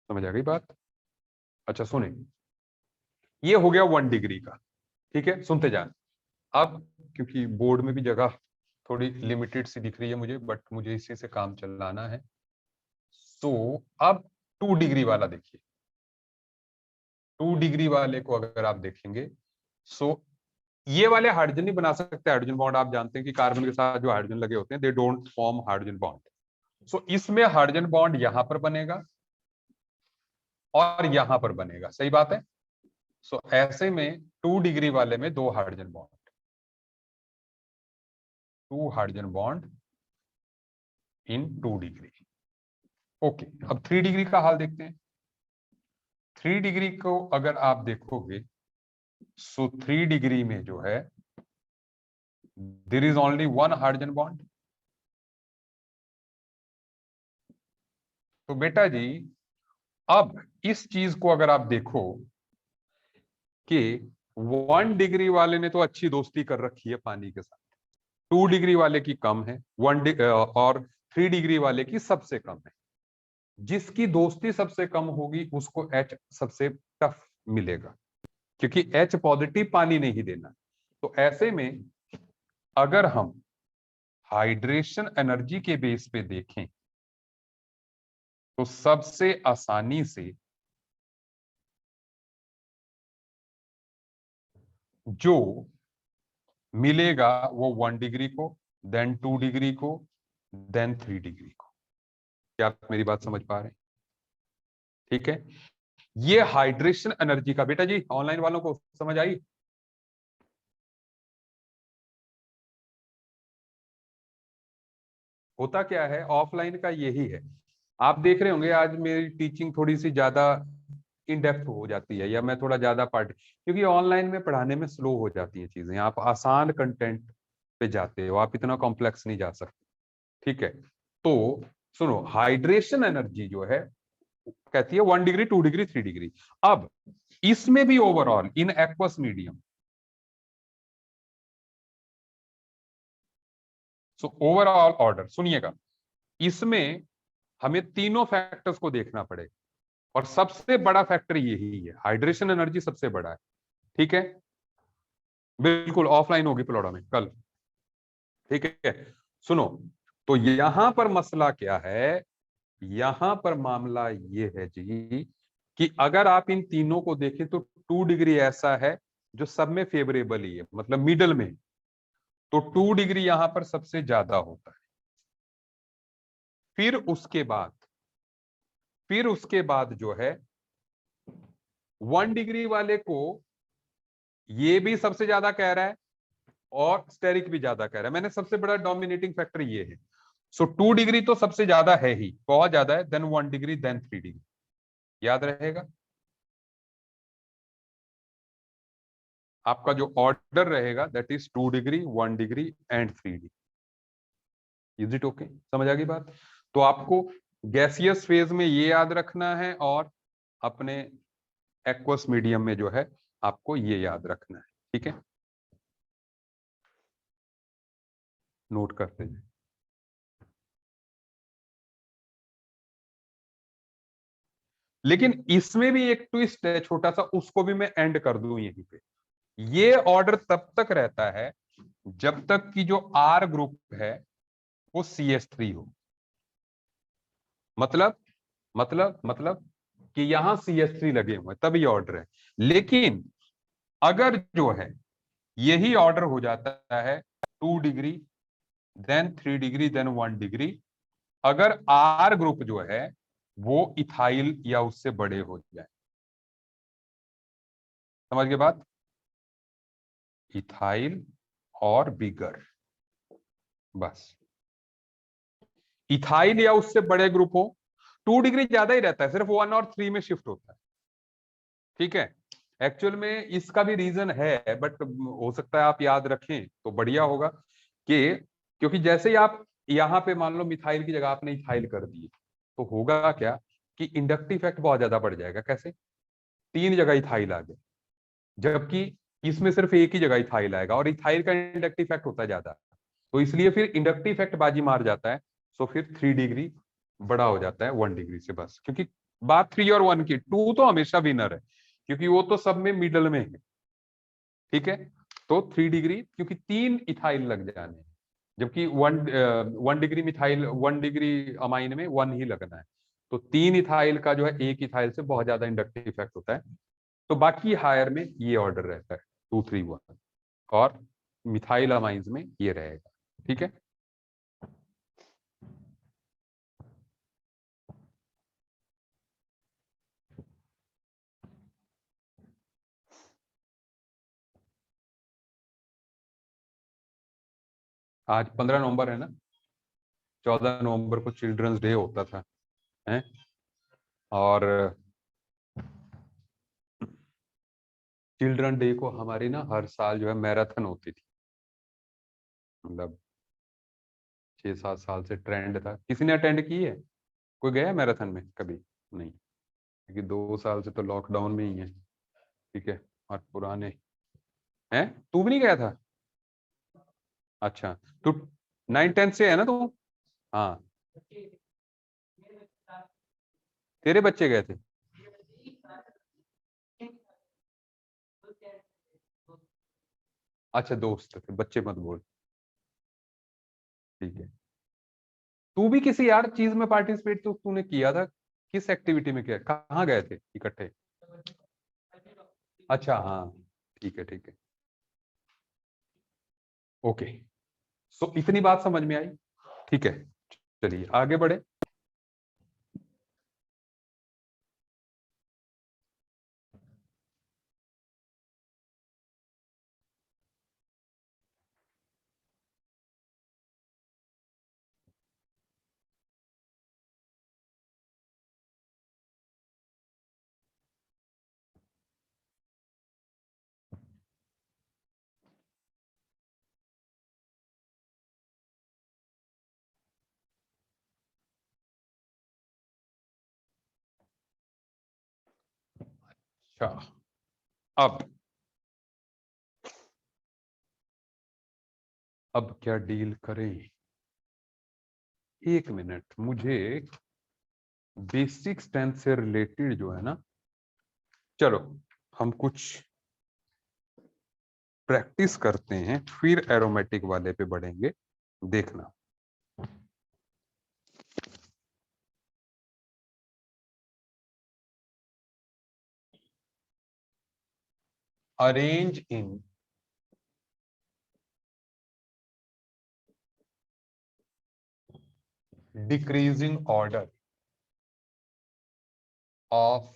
समझ आ गई बात? अच्छा सुने, ये हो गया 1 डिग्री का, ठीक है? सुनते जाए। अब क्योंकि बोर्ड में भी जगह थोड़ी लिमिटेड सी दिख रही है मुझे, बट मुझे इसी से काम चलाना है। तो अब 2 डिग्री वाला देखिए, 2 डिग्री वाले को अगर आप देखेंगे, सो ये वाले हाइड्रोजन नहीं बना सकते हाइड्रोजन बॉन्ड। आप जानते हैं कि कार्बन के साथ जो हाइड्रोजन लगे होते हैं, they don't form hydrogen bond. So इसमें हाइड्रोजन बॉन्ड यहां पर बनेगा और यहां पर बनेगा, सही बात है? सो ऐसे में 2 डिग्री वाले में 2 hydrogen bond, 2 hydrogen bond in 2 degree. Okay, अब 3 डिग्री का हाल देखते हैं। 3 डिग्री को अगर आप देखोगे, सो 3 डिग्री में जो है there is only one hydrogen bond. तो बेटा जी, अब इस चीज को अगर आप देखो कि 1 डिग्री वाले ने तो अच्छी दोस्ती कर रखी है पानी के साथ, 2 डिग्री वाले की कम है, और 3 डिग्री वाले की सबसे कम है। जिसकी दोस्ती सबसे कम होगी उसको H सबसे टफ मिलेगा, क्योंकि H पॉजिटिव पानी नहीं देना। तो ऐसे में अगर हम हाइड्रेशन एनर्जी के बेस पे देखें तो सबसे आसानी से जो मिलेगा वो 1 डिग्री को, देन 2 डिग्री को, देन 3 डिग्री को। क्या आप मेरी बात समझ पा रहे हैं? ठीक है, ये हाइड्रेशन एनर्जी का, बेटा जी ऑनलाइन वालों को समझ आई? होता क्या है, ऑफलाइन का यही है। आप देख रहे होंगे आज मेरी टीचिंग थोड़ी सी ज्यादा इन डेप्थ हो जाती है, या मैं थोड़ा ज्यादा पार्ट, क्योंकि ऑनलाइन में पढ़ाने में स्लो हो जाती हैं चीजें। आप आसान कंटेंट पे जाते हो, आप इतना कॉम्प्लेक्स नहीं जा सकते। ठीक है, तो सुनो, हाइड्रेशन एनर्जी जो है कहती है 1 डिग्री, 2 डिग्री, 3 डिग्री। अब इसमें भी overall in aqueous medium, so overall order सुनिएगा, इसमें हमें तीनों फैक्टर्स को देखना पड़ेगा, और सबसे बड़ा फैक्टर यही है, हाइड्रेशन एनर्जी सबसे बड़ा है। ठीक है, बिल्कुल ऑफलाइन होगी प्लॉडा में कल। ठीक है, सुनो, तो यहां पर मसला क्या है, यहां पर मामला ये है जी कि अगर आप इन तीनों को देखें तो 2 डिग्री ऐसा है जो सब में फेवरेबल ही है, मतलब मिडल में। तो 2 डिग्री यहां पर सबसे ज्यादा होता है। फिर उसके बाद जो है 1 डिग्री वाले को ये भी सबसे ज्यादा कह रहा है, और स्टेरिक भी ज्यादा कह रहा है। मैंने सबसे बड़ा डोमिनेटिंग फैक्टर ये है। सो 2 डिग्री तो सबसे ज्यादा है ही, बहुत ज्यादा है, देन 1 डिग्री, देन 3 डिग्री। याद रहेगा आपका जो ऑर्डर रहेगा, that is 2 degree, 1 degree and 3 degree. Is it okay? समझ आ गई बात? तो आपको गैसियस फेज में ये याद रखना है, और अपने एक्वस मीडियम में जो है आपको ये याद रखना है। ठीक है, नोट करते हैं। लेकिन इसमें भी एक ट्विस्ट है छोटा सा, उसको भी मैं एंड कर दूं यहीं पे। ये ऑर्डर तब तक रहता है जब तक कि जो आर ग्रुप है वो CH3 हो। मतलब मतलब कि यहां CH3 लगे हुए तब ये ऑर्डर है। लेकिन अगर जो है यही ऑर्डर हो जाता है 2 degree, then 3 degree, then 1 degree, अगर आर ग्रुप जो है वो इथाइल या उससे बड़े हो जाए। समझ गए बात? इथाइल और बिगर, बस। इथाइल या उससे बड़े ग्रुप हो, 2 डिग्री ज्यादा ही रहता है, सिर्फ 1 और 3 में शिफ्ट होता है। ठीक है, एक्चुअल में इसका भी रीजन है, बट हो सकता है आप याद रखें तो बढ़िया होगा। कि क्योंकि जैसे ही आप यहां पे मान लो मिथाइल की जगह आपने इथाइल कर दिए, तो होगा क्या कि इंडक्टिव इफेक्ट बहुत ज्यादा बढ़ जाएगा। कैसे? 3 जगह इथाइल आ गए, जबकि इसमें सिर्फ एक ही जगह इथाइल आएगा, और इथाइल का इंडक्टिव इफेक्ट होता है ज्यादा। तो इसलिए फिर इंडक्टिव इफेक्ट बाजी मार जाता है। सो फिर 3 डिग्री बड़ा हो जाता है 1 डिग्री से, बस। क्योंकि बात 3 और 1 की, 2 तो हमेशा विनर है, क्योंकि वो तो सब में मिडल में है। ठीक है, तो 3 डिग्री, क्योंकि 3 इथाइल लग जाने हैं, जबकि 1 डिग्री मिथाइल, 1 डिग्री अमाइन में 1 ही लगना है। तो 3 इथाइल का जो है एक इथाइल से बहुत ज्यादा इंडक्टिव इफेक्ट होता है। तो बाकी हायर में ये ऑर्डर रहता है 2 3 1, और मिथाइल अमाइंस में ये रहेगा। ठीक है, आज 15 नवंबर है ना, 14 नवंबर को चिल्ड्रंस डे होता था। हैं। और चिल्ड्रन डे को हमारी ना हर साल जो है मैराथन होती थी, मतलब 6-7 साल से ट्रेंड था। किसी ने अटेंड की है? कोई गया मैराथन में कभी? नहीं, क्योंकि 2 साल से तो लॉकडाउन में ही है। ठीक है। और पुराने हैं, तू भी नहीं गया था? अच्छा, तू 9-10 से है ना तू? हाँ, तेरे बच्चे गए थे? अच्छा, दोस्त थे, बच्चे मत बोल। ठीक है। तू भी किसी यार चीज में पार्टिसिपेट तो तूने किया था, किस एक्टिविटी में किया, कहाँ गए थे इकट्ठे? अच्छा हाँ, ठीक है ठीक है। ओके, सो इतनी बात समझ में आई। ठीक है, चलिए आगे बढ़े। अच्छा, अब क्या डील करें? एक मिनट, मुझे बेसिक्स टेंथ से रिलेटेड जो है ना, चलो हम कुछ प्रैक्टिस करते हैं, फिर एरोमेटिक वाले पे बढ़ेंगे, देखना। Arrange in decreasing order of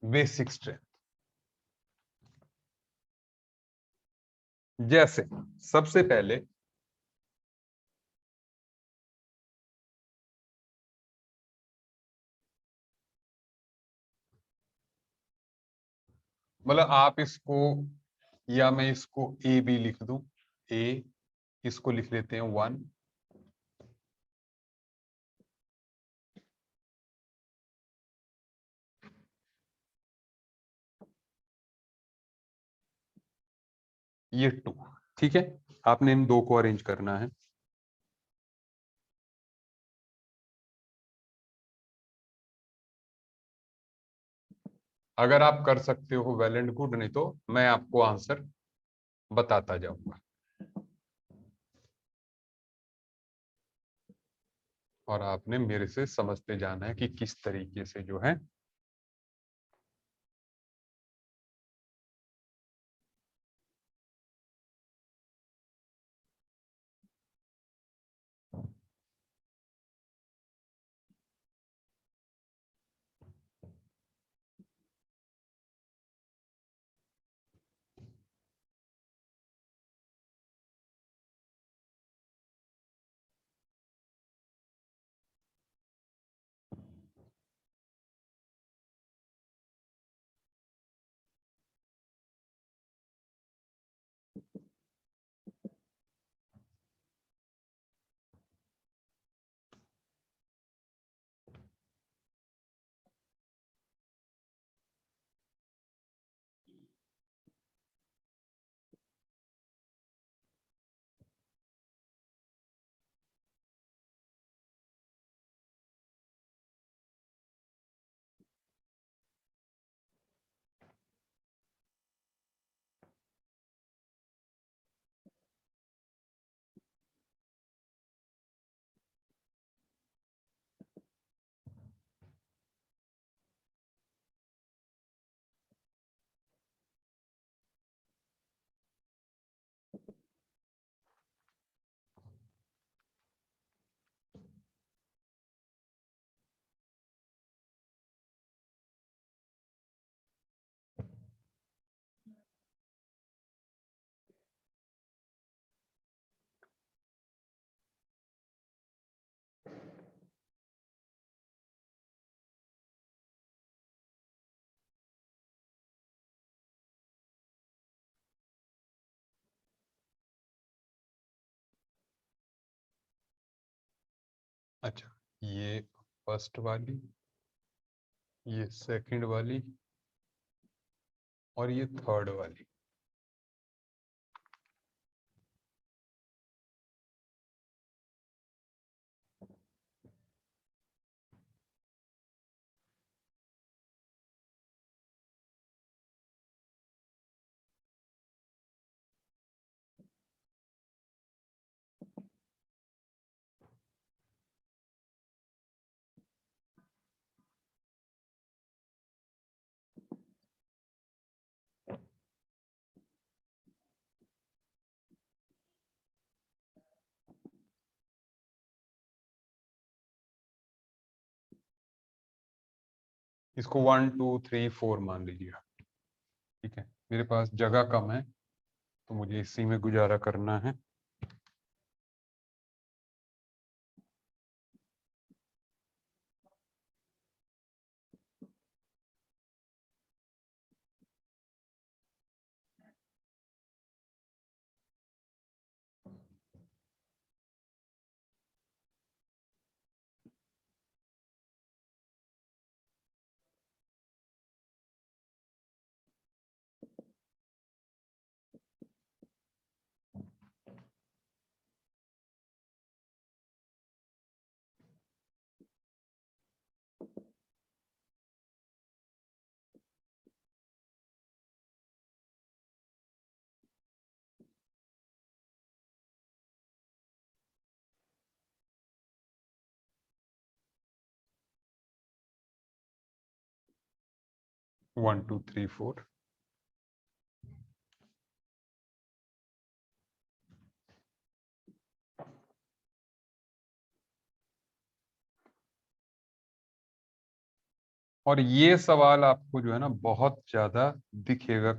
basic strength. जैसे सबसे पहले मतलब आप इसको, या मैं इसको ए बी लिख दूं, ए, इसको लिख लेते हैं 1, ये 2। ठीक है, आपने इन दो को अरेंज करना है। अगर आप कर सकते हो वेल एंड गुड, नहीं तो मैं आपको आंसर बताता जाऊंगा। और आपने मेरे से समझते जाना है कि किस तरीके से जो है अच्छा, ये फर्स्ट वाली, ये सेकंड वाली और ये थर्ड वाली। इसको 1 2 3 4 मान लीजिए, ठीक है। मेरे पास जगह कम है तो मुझे इसी में गुजारा करना है। One two three four. और ये सवाल आपको जो है ना बहुत ज्यादा दिखेगा,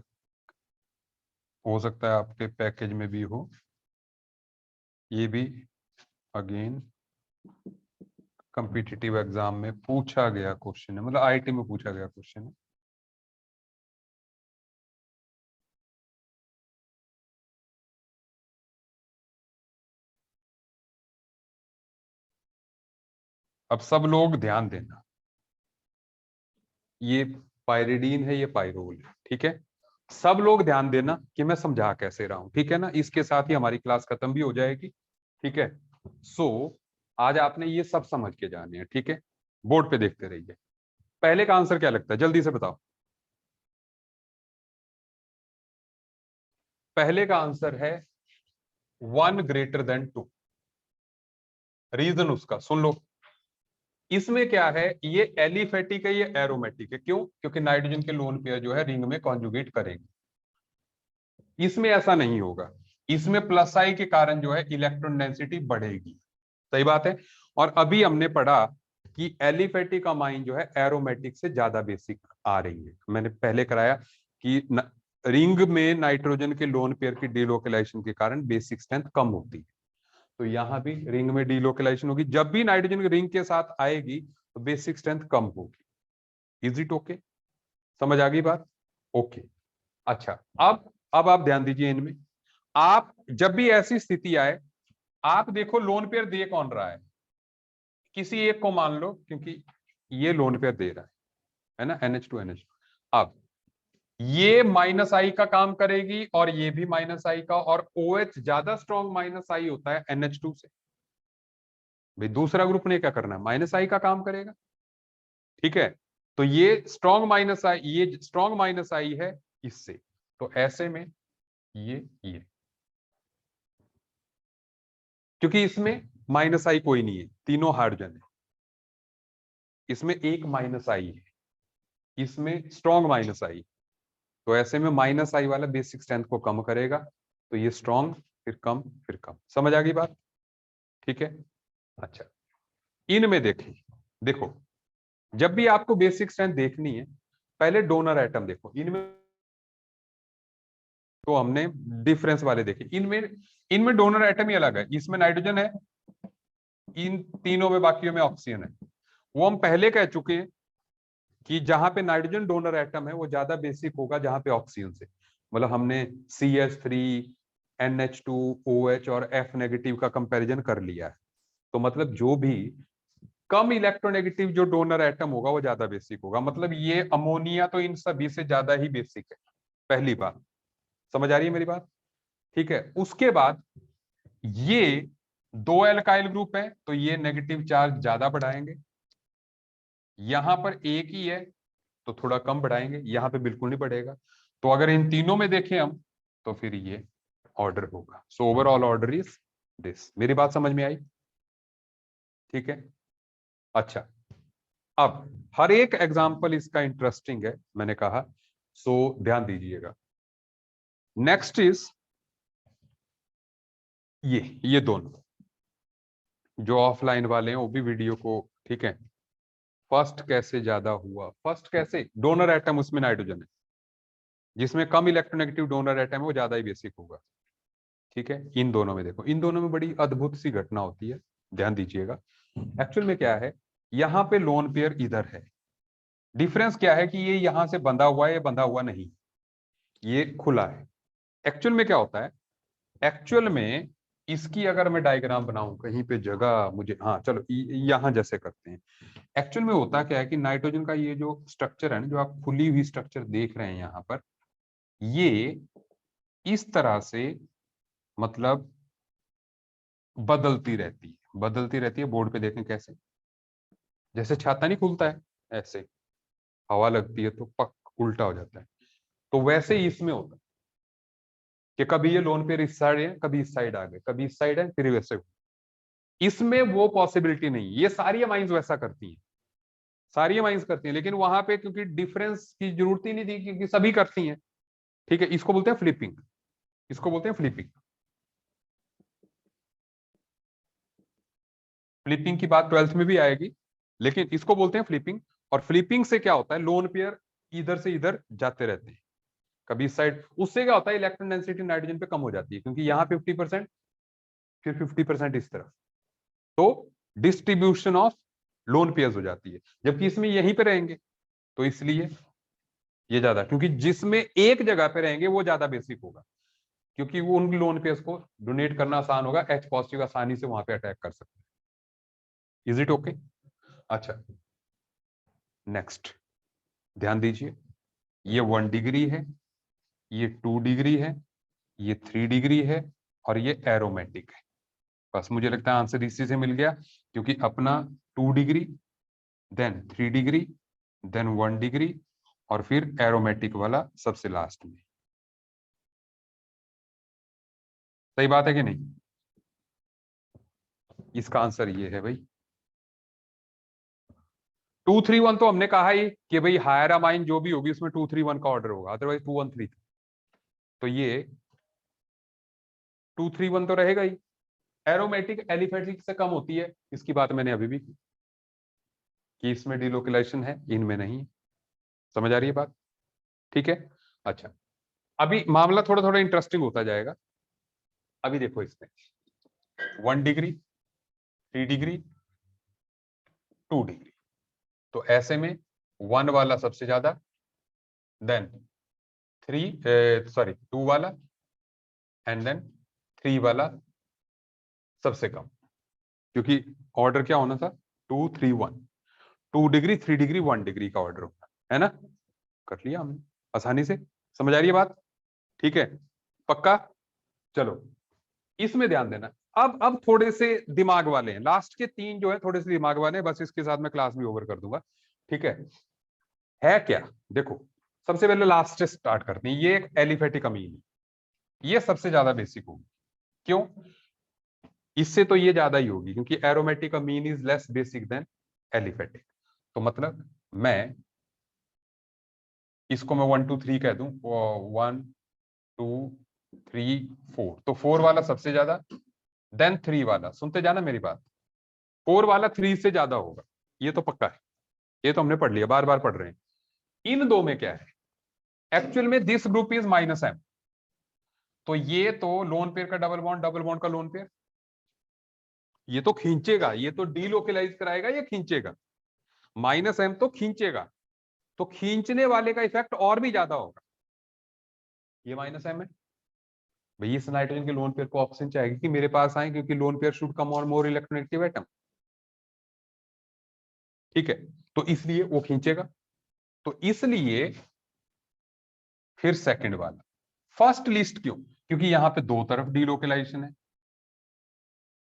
हो सकता है आपके पैकेज में भी हो। ये भी अगेन कॉम्पिटिटिव एग्जाम में पूछा गया क्वेश्चन है, मतलब आईआईटी में पूछा गया क्वेश्चन है। अब सब लोग ध्यान देना, ये पायरिडीन है, ये पायरोल है, ठीक है। सब लोग ध्यान देना कि मैं समझा कैसे रहा हूं, ठीक है ना। इसके साथ ही हमारी क्लास खत्म भी हो जाएगी, ठीक है। सो आज आपने ये सब समझ के जाने हैं, ठीक है। बोर्ड पे देखते रहिए। पहले का आंसर क्या लगता है, जल्दी से बताओ। पहले का आंसर है 1 ग्रेटर देन 2। रीजन उसका सुन लो। इसमें क्या है, ये एलिफेटिक है, ये एरोमेटिक है। क्यों? क्योंकि नाइट्रोजन के लोन पेयर जो है रिंग में कॉन्जुगेट करेंगे। इसमें ऐसा नहीं होगा, इसमें प्लस आई के कारण जो है इलेक्ट्रॉन डेंसिटी बढ़ेगी। सही बात है। और अभी हमने पढ़ा कि एलिफेटिक अमाइन जो है एरोमेटिक से ज्यादा बेसिक आ रही है। मैंने पहले कराया कि रिंग में नाइट्रोजन के लोन पेयर की डीलोकलाइजेशन के कारण बेसिक स्ट्रेंथ कम होती है। तो यहां भी रिंग में डीलोकलाइजेशन होगी, जब भी नाइट्रोजन रिंग के साथ आएगी तो बेसिक स्ट्रेंथ कम होगी। Is it okay? समझ आ गई बात? ओके। अच्छा, अब आप ध्यान दीजिए इनमें। आप जब भी ऐसी स्थिति आए, आप देखो लोन पेयर दे कौन रहा है, किसी एक को मान लो, क्योंकि ये लोन पेयर दे रहा है ना, NH2 अब ये माइनस आई का काम करेगी और ये भी माइनस आई का, और OH ज्यादा स्ट्रॉन्ग माइनस आई होता है NH2 से। भाई दूसरा ग्रुप ने क्या करना है, माइनस आई का काम करेगा, ठीक है। तो ये स्ट्रॉन्ग माइनस आई, ये स्ट्रॉन्ग माइनस आई है इससे। तो ऐसे में ये क्योंकि इसमें माइनस आई कोई नहीं है, तीनों हाइड्रोजन है। इसमें एक माइनस आई है, इसमें स्ट्रॉन्ग माइनस आई। तो ऐसे में माइनस आई वाला बेसिक स्ट्रेंथ को कम करेगा, तो ये स्ट्रॉन्ग फिर कम फिर कम। समझ आ गई बात? ठीक है। अच्छा, इनमें देखें, देखो जब भी आपको बेसिक स्ट्रेंथ देखनी है, पहले डोनर एटम देखो इनमें। तो हमने डिफरेंस वाले देखे, इनमें इनमें डोनर एटम ही अलग है। इसमें नाइट्रोजन है, इन तीनों में बाकियों में ऑक्सीजन है। वो हम पहले कह चुके हैं कि जहां पे नाइट्रोजन डोनर एटम है वो ज्यादा बेसिक होगा जहां पे ऑक्सीजन से। मतलब हमने CH3, NH2, OH और F नेगेटिव का कंपैरिजन कर लिया है। तो मतलब जो भी कम इलेक्ट्रोनेगेटिव जो डोनर एटम होगा वो ज्यादा बेसिक होगा। मतलब ये अमोनिया तो इन सभी से ज्यादा ही बेसिक है, पहली बात। समझ आ रही है मेरी बात? ठीक है। उसके बाद ये दो एल्काइल ग्रुप है तो ये नेगेटिव चार्ज ज्यादा बढ़ाएंगे। यहां पर एक ही है तो थोड़ा कम बढ़ाएंगे, यहां पे बिल्कुल नहीं बढ़ेगा। तो अगर इन तीनों में देखें हम तो फिर ये ऑर्डर होगा। So overall order is this. मेरी बात समझ में आई? ठीक है। अच्छा, अब हर एक एग्जाम्पल इसका इंटरेस्टिंग है, मैंने कहा, सो ध्यान दीजिएगा। नेक्स्ट इज ये दोनों जो ऑफलाइन वाले हैं वो भी वीडियो को, ठीक है। फर्स्ट कैसे ज्यादा हुआ? फर्स्ट कैसे? डोनर एटम उसमें नाइट्रोजन है, जिसमें कम इलेक्ट्रोनेगेटिव डोनर एटम है वो ज्यादा ही बेसिक होगा। ठीक है। इन दोनों में देखो, इन दोनों में बड़ी अद्भुत सी घटना होती है, ध्यान दीजिएगा। एक्चुअल में क्या है, यहां पे लोन पेयर इधर है। डिफरेंस क्या है कि ये यहां से बंधा हुआ है, ये बंधा हुआ नहीं, ये खुला है। एक्चुअल में क्या होता है, एक्चुअल में इसकी अगर मैं डायग्राम बनाऊं कहीं पे जगह मुझे, हाँ चलो यहां जैसे करते हैं। एक्चुअल में होता क्या है कि नाइट्रोजन का ये जो स्ट्रक्चर है ना, जो आप खुली हुई स्ट्रक्चर देख रहे हैं यहां पर, ये इस तरह से, मतलब बदलती रहती है। बोर्ड पे देखें कैसे, जैसे छाता नहीं खुलता है ऐसे, हवा लगती है तो पक उल्टा हो जाता है। तो वैसे ही इसमें होता है कि कभी ये लोन पेयर इस साइड है, कभी इस साइड आ गए, कभी इस साइड है, फिर वैसे। इसमें वो पॉसिबिलिटी नहीं। ये सारी माइंस वैसा करती हैं, सारी माइंस करती हैं, लेकिन वहां पे क्योंकि डिफरेंस की जरूरत ही नहीं थी क्योंकि सभी करती हैं। ठीक है। इसको बोलते हैं फ्लिपिंग, इसको बोलते हैं फ्लिपिंग। फ्लिपिंग की बात 12th में भी आएगी, लेकिन इसको बोलते हैं फ्लिपिंग। और फ्लिपिंग से क्या होता है, लोन पेयर इधर से इधर जाते रहते हैं, कभी इस साइड। उससे क्या होता है, इलेक्ट्रॉन डेंसिटी नाइट्रोजन पे कम हो जाती है, क्योंकि यहाँ 50%, फिर 50% इस तरफ। तो डिस्ट्रीब्यूशन ऑफ लोन पेयर्स हो जाती है, जबकि इसमें यहीं पे रहेंगे तो इसलिए ये ज्यादा, क्योंकि जिसमें एक जगह पे रहेंगे वो ज्यादा बेसिक होगा, क्योंकि वो उन लोन पेयर्स को डोनेट करना आसान होगा, H पॉजिटिव आसानी से वहां पे अटैक कर सकते हैं। Is it okay? अच्छा, नेक्स्ट ध्यान दीजिए। ये 1 डिग्री है, ये 2 डिग्री है, ये 3 डिग्री है, और ये एरोमेटिक है। बस मुझे लगता है आंसर इसी से मिल गया, क्योंकि अपना 2 degree, then 3 degree, then 1 degree, और फिर एरोमेटिक वाला सबसे लास्ट में। सही बात है कि नहीं? इसका आंसर ये है भाई। 231 तो हमने कहा ही कि भाई हायर अमाइन जो भी होगी उसमें 231 का ऑर्डर होगा, अदरवाइज 213। तो ये 231 तो रहेगा ही। एरोमेटिक एलिफेटिक से कम होती है, इसकी बात मैंने अभी भी की कि इसमें डिलोकलाइजेशन है, इनमें नहीं। समझ आ रही है बात? ठीक है। अच्छा, अभी मामला थोड़ा थोड़ा इंटरेस्टिंग होता जाएगा। अभी देखो इसमें 1 डिग्री, 3 डिग्री, 2 डिग्री। तो ऐसे में 1 वाला सबसे ज्यादा, देन 2 वाला, एंड देन 3 वाला सबसे कम। क्योंकि ऑर्डर क्या होना था, 231, 2 डिग्री, 3 डिग्री, 1 डिग्री का ऑर्डर होना है ना। कर लिया हमने आसानी से। समझ आ रही है बात? ठीक है, पक्का? चलो इसमें ध्यान देना। अब थोड़े से दिमाग वाले हैं, लास्ट के 3 जो है थोड़े से दिमाग वाले हैं, बस इसके साथ मैं क्लास भी ओवर कर दूंगा। ठीक है क्या? देखो, सबसे पहले लास्ट से स्टार्ट करते हैं। ये एक एलिफेटिक अमीन है, ये सबसे ज्यादा बेसिक होगी। क्यों? इससे तो ये ज्यादा ही होगी, क्योंकि aromatic amine is less basic than aliphatic. तो मतलब मैं इसको मैं 1 2 3 कह दूं, 1 2 3 4, तो 4 वाला सबसे ज्यादा, देन 3 वाला, सुनते जाना मेरी बात, 4 वाला 3 से ज्यादा होगा, ये तो पक्का है। ये तो हमने पढ़ लिया, बार बार पढ़ रहे हैं। इन दो में क्या है, एक्चुअल में दिस ग्रुप इज -m। तो ये तो लोन पेयर का डबल बॉन्ड, डबल बॉन्ड का लोन पेयर, ये तो खींचेगा, ये तो डीलोकलाइज कराएगा, ये खींचेगा। -m तो खींचेगा, तो खींचने वाले का इफेक्ट और भी ज्यादा होगा। ये -m है भाई, इस नाइट्रोजन के लोन पेयर को ऑप्शन चाहिए कि मेरे पास आए, क्योंकि lone pair should come on more electronegative atom. ठीक है, तो इसलिए वो खींचेगा। तो इसलिए फिर सेकंड वाला। फर्स्ट लिस्ट क्यों? क्योंकि यहां पे दो तरफ डीलोकेलाइजेशन है,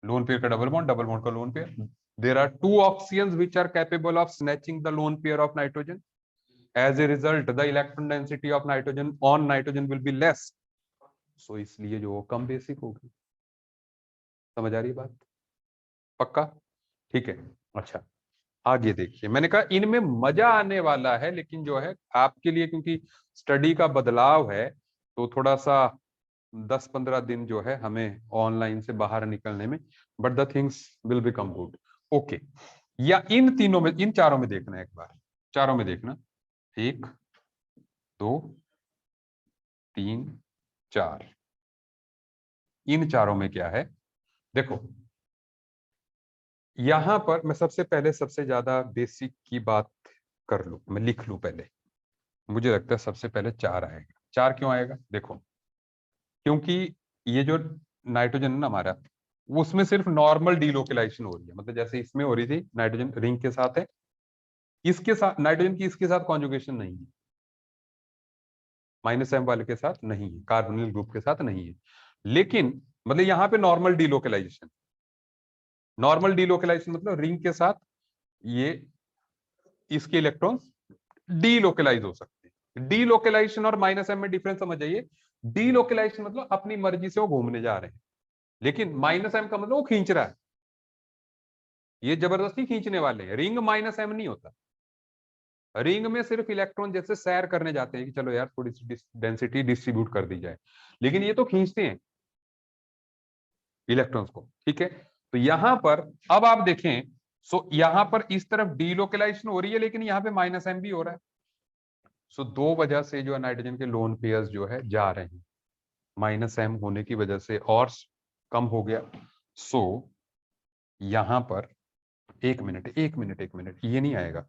लोन पेयर का डबल बॉन्ड का lone pair. There are two oxygens which are capable of snatching the lone pair of nitrogen. As a result the electron density of nitrogen on nitrogen will be less. So इसलिए जो कम basic होगी। समझ आ रही बात? पक्का? ठीक है। अच्छा, आगे देखिए, मैंने कहा इनमें मजा आने वाला है, लेकिन जो है आपके लिए क्योंकि स्टडी का बदलाव है, तो थोड़ा सा 10-15 दिन जो है हमें ऑनलाइन से बाहर निकलने में, but the things will become good. Okay, या इन तीनों में, इन चारों में देखना है एक बार, चारों में देखना, 1 2 3 4, इन चारों में क्या है देखो। यहां पर मैं सबसे पहले सबसे ज्यादा बेसिक की बात कर लूं, मैं लिख लूं पहले। मुझे लगता है सबसे पहले 4 आएगा। 4 क्यों आएगा देखो, क्योंकि ये जो नाइट्रोजन है ना हमारा, उसमें सिर्फ नॉर्मल डीलोकेलाइजेशन हो रही है, मतलब जैसे इसमें हो रही थी, नाइट्रोजन रिंग के साथ है, इसके साथ नाइट्रोजन की इसके साथ कॉन्जुगेशन नहीं है, -m वाले के साथ नहीं है, कार्बोनिल ग्रुप के साथ नहीं है। लेकिन मतलब यहां पे नॉर्मल डीलोकेलाइजेशन, नॉर्मल डीलोकेलाइजेशन मतलब रिंग के साथ ये इसके इलेक्ट्रॉन्स डीलोकेलाइज हो सकते हैं। डीलोकेलाइजेशन और -m में डिफरेंस समझ जाइए। डीलोकेलाइजेशन मतलब अपनी मर्जी से वो घूमने जा रहे हैं, लेकिन -m का मतलब वो खींच रहा है, ये जबरदस्ती खींचने वाले हैं। रिंग -m नहीं होता, रिंग में सिर्फ इलेक्ट्रॉन जैसे सैर करने जाते हैं कि चलो यार थोड़ी सी डेंसिटी डिस्ट्रीब्यूट कर दी जाए, लेकिन ये तो खींचते हैं इलेक्ट्रॉन्स को। ठीक है, तो यहां पर अब आप देखें, सो यहां पर इस तरफ डीलोकेलाइजेशन हो रही है, लेकिन यहां पे -m भी हो रहा है। सो दो वजह से जो है नाइट्रोजन के लोन पेयर्स जो है जा रहे हैं, -m होने की वजह से और कम हो गया। सो यहां पर एक मिनट, ये नहीं आएगा,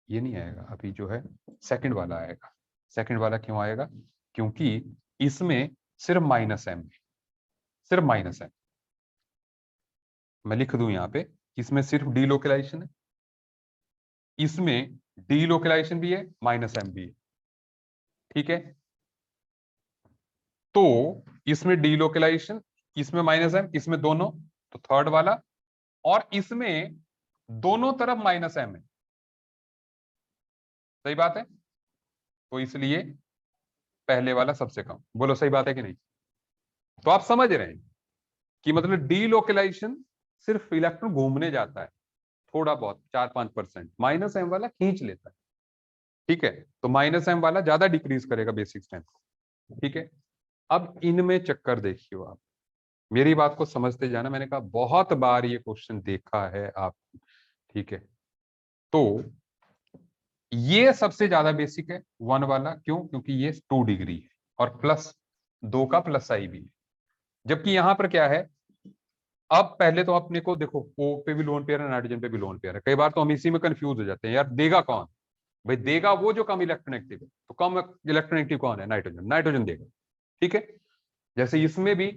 ये नहीं आएगा अभी, जो है सेकंड वाला आएगा। सेकंड वाला क्यों आएगा? क्योंकि इसमें सिर्फ -m, सिर्फ -m, मैं लिख दूं यहां पे, इसमें सिर्फ डीलोकेलाइजेशन है, इसमें डीलोकेलाइजेशन भी है, -m भी है। ठीक है, तो इसमें डीलोकेलाइजेशन, इसमें -m, इसमें दोनों, तो थर्ड वाला, और इसमें दोनों तरफ -m है। सही बात है, तो इसलिए पहले वाला सबसे कम। बोलो सही बात है कि नहीं? तो आप समझ रहे हैं कि मतलब डीलोकेलाइजेशन सिर्फ इलेक्ट्रॉन घूमने जाता है, थोड़ा बहुत 4-5%, -m वाला खींच लेता है। ठीक है, तो -m वाला ज्यादा डिक्रीज करेगा बेसिक स्ट्रेंथ। ठीक है, अब इनमें चक्कर देखियो आप, मेरी बात को समझते जाना, मैंने कहा बहुत बार ये क्वेश्चन देखा है आप। ठीक है, तो ये सबसे ज्यादा बेसिक है 1 वाला, क्यों? क्योंकि ये 2 डिग्री है और प्लस 2 का प्लस आई भी है। जबकि यहां पर क्या है, अब पहले तो अपने को देखो, ओ पे भी लोन पेयर है, नाइट्रोजन पे भी लोन पेयर है। कई बार तो हम इसी में कंफ्यूज हो जाते हैं, यार देगा कौन? भाई देगा वो जो कम इलेक्ट्रॉनेक्टिव है, तो कम इलेक्ट्रॉनेक्टिव कौन है? नाइट्रोजन, नाइट्रोजन देगा। ठीक है, जैसे इसमें भी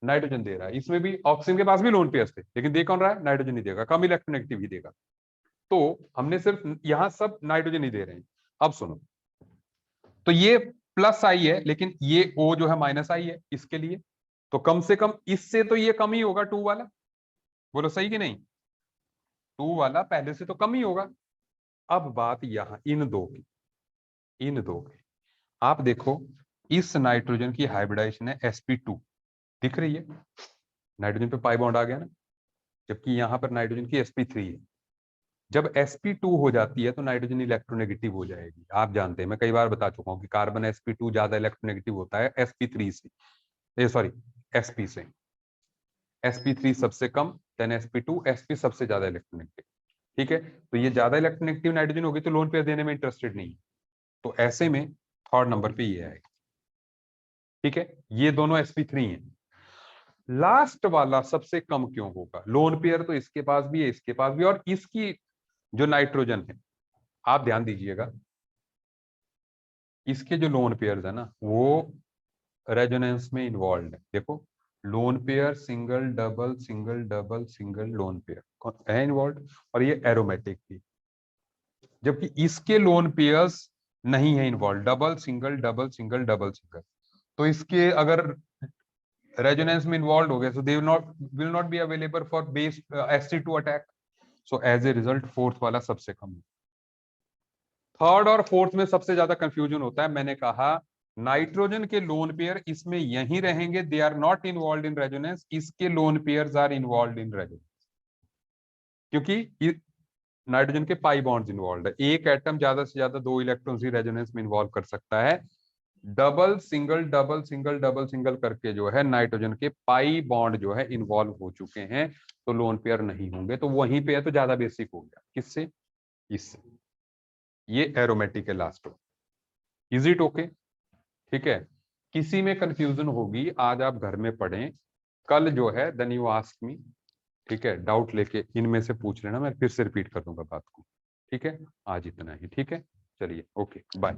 नाइट्रोजन दे रहा है, इसमें भी ऑक्सीजन के पास भी लोन पेयर थे, लेकिन दे कौन रहा है? नाइट्रोजन ही देगा, कम इलेक्ट्रॉनेक्टिव ही देगा। तो हमने सिर्फ यहां सब नाइट्रोजन ही दे रहे हैं। अब सुनो, तो ये प्लस आई है, लेकिन ये ओ जो है माइनस आई है इसके लिए, तो कम से कम इससे तो ये कम ही होगा 2 वाला। बोलो सही कि नहीं? 2 वाला पहले से तो कम ही होगा। अब बात यहां इन दो की, इन दो की आप देखो, इस नाइट्रोजन की हाइब्रिडाइजेशन है sp2, दिख रही है, नाइट्रोजन पे पाई बॉन्ड आ गया ना, जबकि यहां पर नाइट्रोजन की sp3 है। जब sp2 हो जाती है तो नाइट्रोजन इलेक्ट्रोनेगेटिव हो जाएगी। आप जानते हैं, मैं कई बार बता चुका हूं कि कार्बन sp2 ज्यादा इलेक्ट्रोनेगेटिव होता है sp3 से, सॉरी sp से। sp3 सबसे कम, देन sp2, sp सबसे ज्यादा इलेक्ट्रोनेगेटिव। ठीक है, तो ये ज्यादा इलेक्ट्रोनेगेटिव नाइट्रोजन होगी तो लोन पेयर देने में इंटरेस्टेड नहीं है, तो ऐसे में थर्ड नंबर पे ये आएगा। ठीक है, ये दोनों sp3 हैं। लास्ट वाला सबसे कम क्यों होगा? लोन पेयर तो इसके पास भी है, इसके पास भी, और इसकी जो नाइट्रोजन है, आप ध्यान दीजिएगा, इसके जो लोन पेयर्स है ना, वो रेजोनेंस में इन्वॉल्व है। देखो, lone pair single double single double single lone pair है इन्वॉल्व, और ये एरोमेटिक भी। जबकि इसके लोन पेयर्स नहीं है involve, double single double single double single. तो इसके अगर रेजोनेंस में इन्वॉल्व हो गए so they will not be available for base sp2 attack, so as a result fourth वाला सबसे कम। थर्ड और फोर्थ में सबसे ज्यादा कंफ्यूजन होता है। मैंने कहा नाइट्रोजन के लोन पेयर इसमें यही रहेंगे, they are not involve in resonance, इसके lone pairs are involve in resonance, क्योंकि नाइट्रोजन के पाई बॉन्ड्स इन्वॉल्व है। एक एटम ज्यादा से ज्यादा 2 इलेक्ट्रॉन्स ही रेजोनेंस में इन्वॉल्व कर सकता है। Double single double single double single करके जो है नाइट्रोजन के पाई बॉन्ड जो है इन्वॉल्व हो चुके हैं, तो लोन पेयर नहीं होंगे। तो वहीं पे है तो ज्यादा बेसिक हो गया। किससे? इससे। ये एरोमेटिक है लास्ट। Is it okay? ठीक है। किसी में कंफ्यूजन होगी आज आप घर में पढ़ें, कल जो है देन यू आस्क मी। ठीक है, डाउट लेके इनमें से पूछ लेना, मैं फिर से रिपीट कर दूंगा बात को। ठीक है, आज इतना ही। ठीक है, चलिए, ओके, बाय।